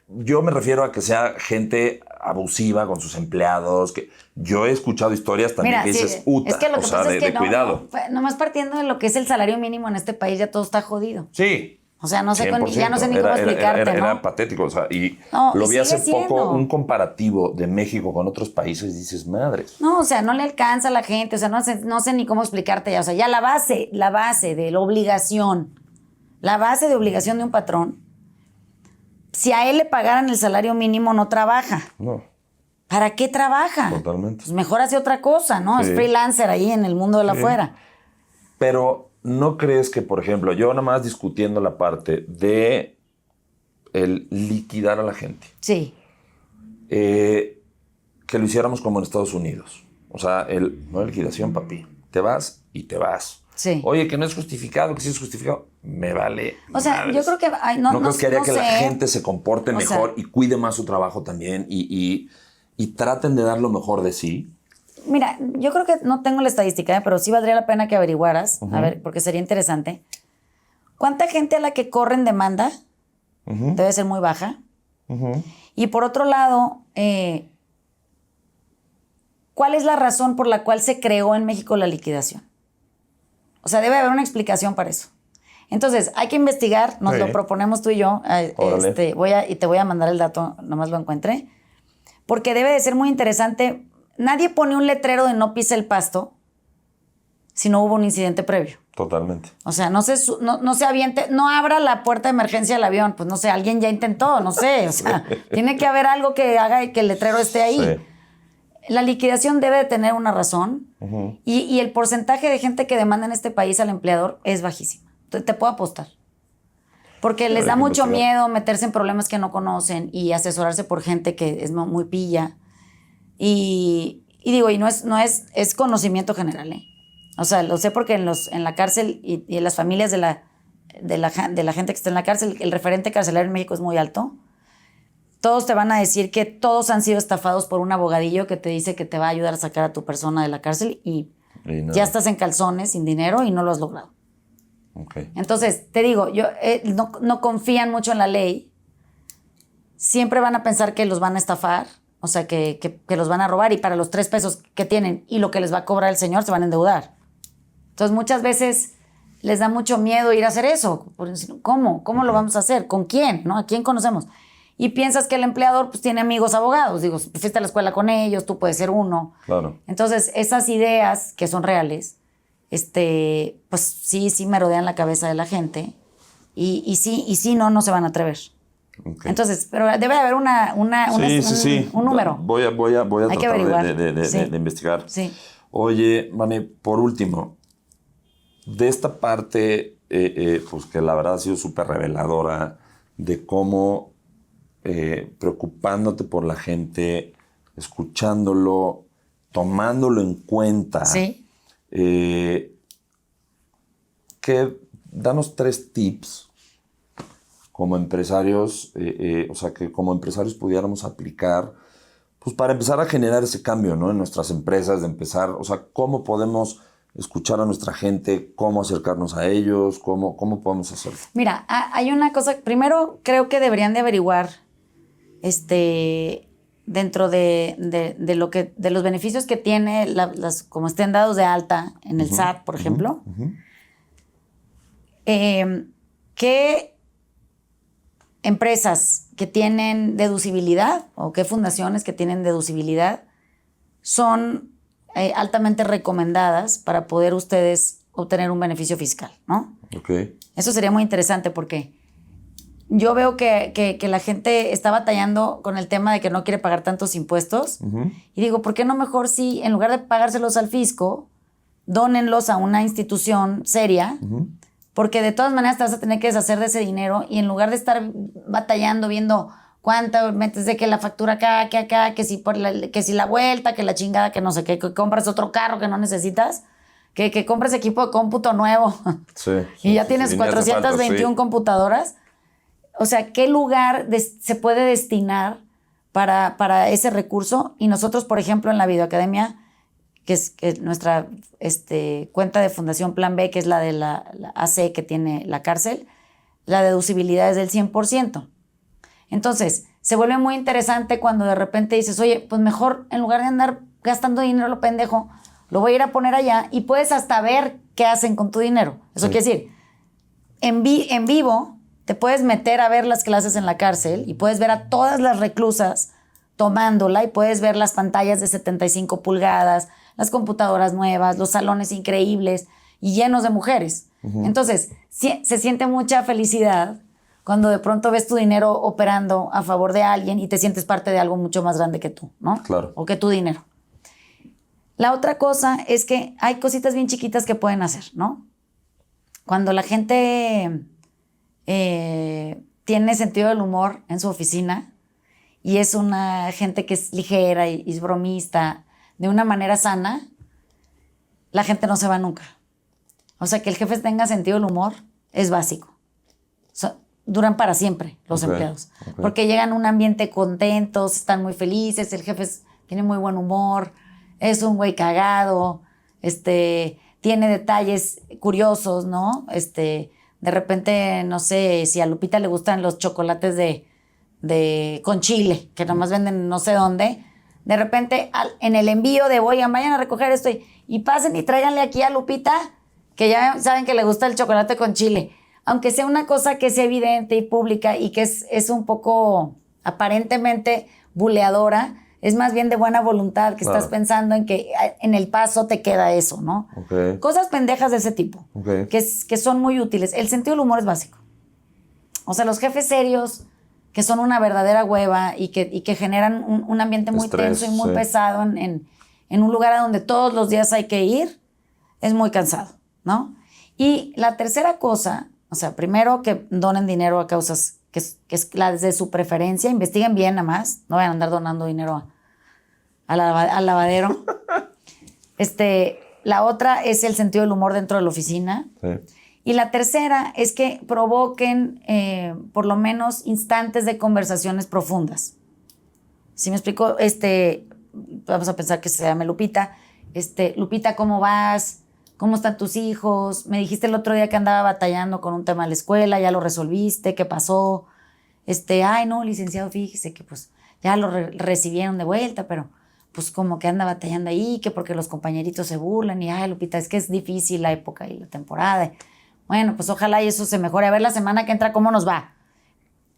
yo me refiero a que sea gente abusiva con sus empleados. Que yo he escuchado historias también Mira, que sí, dices, puta, es que lo o que sea, pasa de es que cuidado. nomás partiendo de lo que es el salario mínimo en este país, ya todo está jodido. Sí. O sea, no sé, ya no sé ni 100%. cómo explicarte, ¿no? Era patético. O sea, y No, lo y vi hace sigue poco, siendo. un comparativo de México con otros países, y dices, madres. No, o sea, no le alcanza a la gente, o sea, no sé ni cómo explicarte ya. O sea, ya la base de la obligación, la base de obligación de un patrón, si a él le pagaran el salario mínimo, no trabaja. No, ¿Para qué trabaja? totalmente. Pues mejor hace otra cosa, ¿no? Sí. Es freelancer ahí en el mundo de la afuera. Pero, ¿no crees que, por ejemplo, yo nada más discutiendo la parte de el liquidar a la gente, Sí, que lo hiciéramos como en Estados Unidos? O sea, no hay liquidación, papi. Te vas y te vas. sí. Oye, que no es justificado, que sí es justificado. Me vale. O sea, madres. yo creo que ¿No crees que haría que la sé. gente se comporte O sea, mejor y cuide más su trabajo también y traten de dar lo mejor de sí? Mira, yo creo que no tengo la estadística, pero sí valdría la pena que averiguaras, a ver, porque sería interesante. ¿Cuánta gente a la que corren demanda? Debe ser muy baja. Y por otro lado, ¿cuál es la razón por la cual se creó en México la liquidación? O sea, debe haber una explicación para eso. Entonces, hay que investigar, nos Sí. lo proponemos tú y yo. Órale. Y te voy a mandar el dato, nomás lo encuentre. Porque debe de ser muy interesante. Nadie pone un letrero de no pise el pasto si no hubo un incidente previo. Totalmente. O sea, no se aviente, no abra la puerta de emergencia del avión. Pues no sé, alguien ya intentó, no sé. O sea, tiene que haber algo que haga que el letrero esté ahí. Sí. La liquidación debe de tener una razón y el porcentaje de gente que demanda en este país al empleador es bajísimo. Te puedo apostar. Porque les da que mucho investigar. miedo meterse en problemas que no conocen y asesorarse por gente que es muy pilla. Y digo, y no es conocimiento general, ¿eh? O sea, lo sé porque en la cárcel y en las familias de la gente que está en la cárcel, el referente carcelario en México es muy alto. Todos te van a decir que todos han sido estafados por un abogadillo que te dice que te va a ayudar a sacar a tu persona de la cárcel y no. ya estás en calzones, sin dinero y no lo has logrado. Okay. Entonces, te digo, no confían mucho en la ley. Siempre van a pensar que los van a estafar, o sea, que los van a robar y para los 3 pesos que tienen y lo que les va a cobrar el señor se van a endeudar. Entonces, muchas veces les da mucho miedo ir a hacer eso. ¿Cómo? ¿Cómo lo vamos a hacer? ¿Con quién? ¿No? ¿A quién conocemos? Y piensas que el empleador pues tiene amigos abogados. Digo, fuiste a la escuela con ellos, tú puedes ser uno. Claro. Entonces, esas ideas que son reales, pues sí merodean la cabeza de la gente. Y sí, no se van a atrever. Okay. Entonces, pero debe haber un número. Voy a Hay que tratar averiguar. Sí. de investigar. Sí. Oye, Vane, por último, de esta parte pues que la verdad ha sido súper reveladora de cómo preocupándote por la gente, escuchándolo, tomándolo en cuenta. Sí. Danos 3 tips como empresarios, o sea, que como empresarios pudiéramos aplicar, pues para empezar a generar ese cambio, ¿no? En nuestras empresas, de empezar, o sea, cómo podemos escuchar a nuestra gente, cómo acercarnos a ellos, cómo podemos hacerlo. Mira, hay una cosa, primero creo que deberían de averiguar, dentro de lo que, de los beneficios que tiene, como estén dados de alta en el SAT, por ejemplo, qué empresas que tienen deducibilidad o qué fundaciones que tienen deducibilidad son altamente recomendadas para poder ustedes obtener un beneficio fiscal, ¿no? Okay. Eso sería muy interesante porque yo veo que la gente está batallando con el tema de que no quiere pagar tantos impuestos. Y digo, ¿por qué no mejor si en lugar de pagárselos al fisco, dónenlos a una institución seria? Porque de todas maneras te vas a tener que deshacer de ese dinero y en lugar de estar batallando viendo cuánto metes de que la factura acá, que si la vuelta, que la chingada, que no sé qué, que compras otro carro que no necesitas, que compras equipo de cómputo nuevo. Sí. Y ya tienes 421 computadoras. O sea, ¿qué lugar se puede destinar para ese recurso? Y nosotros, por ejemplo, en la Videoacademia, que es nuestra cuenta de Fundación Plan B, que es la de la AC que tiene la cárcel, la deducibilidad es del 100%. Entonces, se vuelve muy interesante cuando de repente dices, oye, pues mejor en lugar de andar gastando dinero lo pendejo, lo voy a ir a poner allá y puedes hasta ver qué hacen con tu dinero. Eso quiere decir, en vivo te puedes meter a ver las clases en la cárcel y puedes ver a todas las reclusas tomándola y puedes ver las pantallas de 75 pulgadas, las computadoras nuevas, los salones increíbles y llenos de mujeres. Entonces, se siente mucha felicidad cuando de pronto ves tu dinero operando a favor de alguien y te sientes parte de algo mucho más grande que tú, ¿no? Claro. O que tu dinero. La otra cosa es que hay cositas bien chiquitas que pueden hacer, ¿no? Cuando la gente tiene sentido del humor en su oficina y es una gente que es ligera y es bromista de una manera sana, la gente no se va nunca. O sea, que el jefe tenga sentido del humor es básico. Duran para siempre los empleados. Porque llegan a un ambiente contentos, están muy felices, el jefe tiene muy buen humor, es un güey cagado, tiene detalles curiosos, ¿no? De repente, no sé, si a Lupita le gustan los chocolates con chile, que nomás venden no sé dónde, de repente en el envío de oigan, vayan a recoger esto y pasen y tráiganle aquí a Lupita, que ya saben que le gusta el chocolate con chile. Aunque sea una cosa que sea evidente y pública y que es un poco aparentemente buleadora, es más bien de buena voluntad, que estás pensando en que en el paso te queda eso, ¿no? Cosas pendejas de ese tipo, que son muy útiles. El sentido del humor es básico. O sea, los jefes serios, que son una verdadera hueva y que generan un ambiente muy tenso y muy pesado en un lugar a donde todos los días hay que ir, es muy cansado, ¿no? Y la tercera cosa, o sea, primero que donen dinero a causas que es la de su preferencia, investiguen bien nada más, no vayan a andar donando dinero al lavadero. La otra es el sentido del humor dentro de la oficina. Sí. Y la tercera es que provoquen por lo menos instantes de conversaciones profundas. ¿Sí me explico? Vamos a pensar que se llame Lupita. Lupita, ¿cómo vas? ¿Cómo están tus hijos? Me dijiste el otro día que andaba batallando con un tema de la escuela, ¿ya lo resolviste? ¿Qué pasó? Ay, no, licenciado, fíjese que pues ya lo recibieron de vuelta, pero pues como que anda batallando ahí, que porque los compañeritos se burlan y, ay, Lupita, es que es difícil la época y la temporada. Bueno, pues ojalá y eso se mejore. A ver la semana que entra cómo nos va.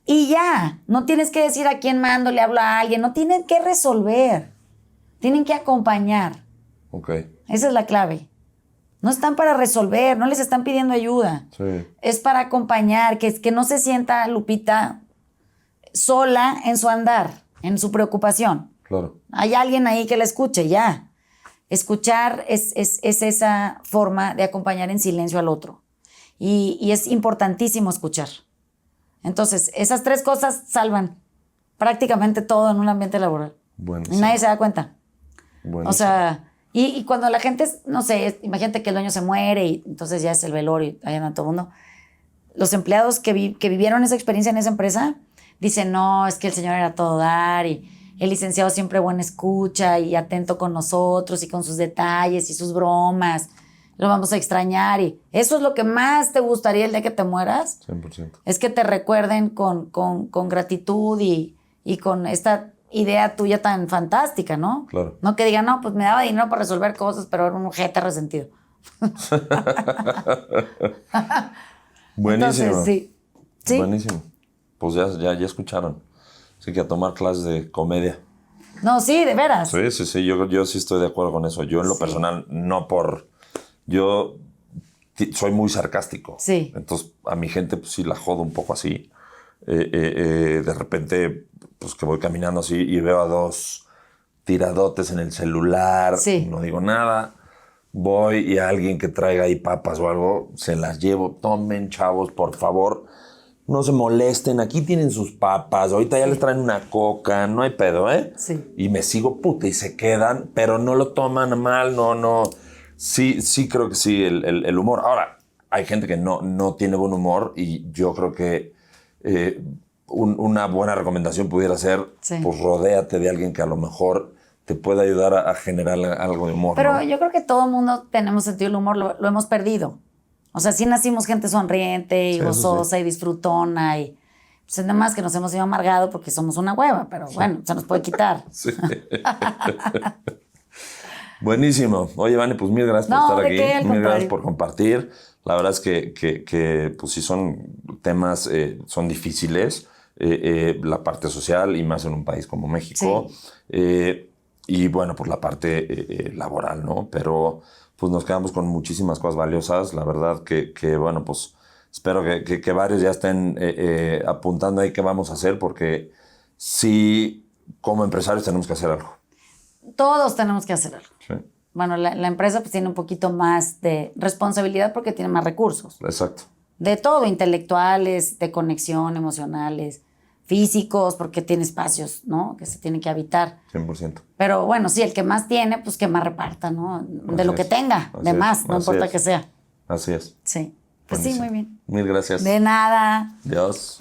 Y ya, no tienes que decir a quién mando, le hablo a alguien, no tienen que resolver, tienen que acompañar. Esa es la clave. No están para resolver, no les están pidiendo ayuda. Sí. Es para acompañar, que no se sienta Lupita sola en su andar, en su preocupación. Claro. Hay alguien ahí que la escuche, ya. Escuchar es esa forma de acompañar en silencio al otro. y es importantísimo escuchar. Entonces, esas 3 cosas salvan prácticamente todo en un ambiente laboral. Buenísimo. Y nadie se da cuenta. Buenísimo. O sea, y cuando la gente, no sé, imagínate que el dueño se muere y entonces ya es el velorio y ahí anda todo el mundo. Los empleados que vivieron esa experiencia en esa empresa dicen, no, es que el señor era todo dar y el licenciado siempre buena escucha y atento con nosotros y con sus detalles y sus bromas. Lo vamos a extrañar y eso es lo que más te gustaría el día que te mueras. 100%. Es que te recuerden con gratitud y con esta idea tuya tan fantástica, ¿no? Claro. No que digan, no, pues me daba dinero para resolver cosas, pero era un ojete resentido. Buenísimo. Entonces, sí. ¿Sí? Buenísimo. Pues ya escucharon. Así que a tomar clases de comedia. No, sí, de veras. Sí. Yo sí estoy de acuerdo con eso. Yo en lo personal, yo soy muy sarcástico. Sí. Entonces, a mi gente, pues sí la jodo un poco así. De repente, pues que voy caminando así y veo a 2 tiradotes en el celular. Sí. No digo nada. Voy y a alguien que traiga ahí papas o algo, se las llevo. Tomen, chavos, por favor. No se molesten, aquí tienen sus papas, ahorita ya les traen una coca, no hay pedo, ¿eh? Sí. Y me sigo puta y se quedan, pero no lo toman mal, no. Sí creo que sí, el humor. Ahora, hay gente que no tiene buen humor y yo creo que una buena recomendación pudiera ser, pues rodéate de alguien que a lo mejor te pueda ayudar a generar algo de humor. Pero ¿no? yo creo que todo el mundo tenemos sentido del humor, lo hemos perdido. O sea, sí nacimos gente sonriente y gozosa y disfrutona y pues nada más que nos hemos ido amargado porque somos una hueva, pero bueno, se nos puede quitar. Sí. Buenísimo. Oye, Vane, pues mil gracias por estar aquí. ¿De qué? Al Mil gracias contrario. por compartir. La verdad es que pues sí son temas, son difíciles, la parte social y más en un país como México. Sí. Y bueno, pues la parte laboral, ¿no? Pero pues nos quedamos con muchísimas cosas valiosas. La verdad que bueno, pues espero que varios ya estén apuntando ahí qué vamos a hacer, porque sí, como empresarios tenemos que hacer algo. Todos tenemos que hacer algo. Sí. Bueno, la empresa pues tiene un poquito más de responsabilidad porque tiene más recursos. Exacto. De todo, intelectuales, de conexión, emocionales, físicos, porque tiene espacios, ¿no? Que se tienen que habitar. 100%. Pero bueno, sí, el que más tiene, pues que más reparta, ¿no? De Así lo que es. tenga, Así de es. más, no Así importa es. que sea. Así es. Sí. Pues sí, Buenísimo. muy bien. Mil gracias. De nada. Adiós.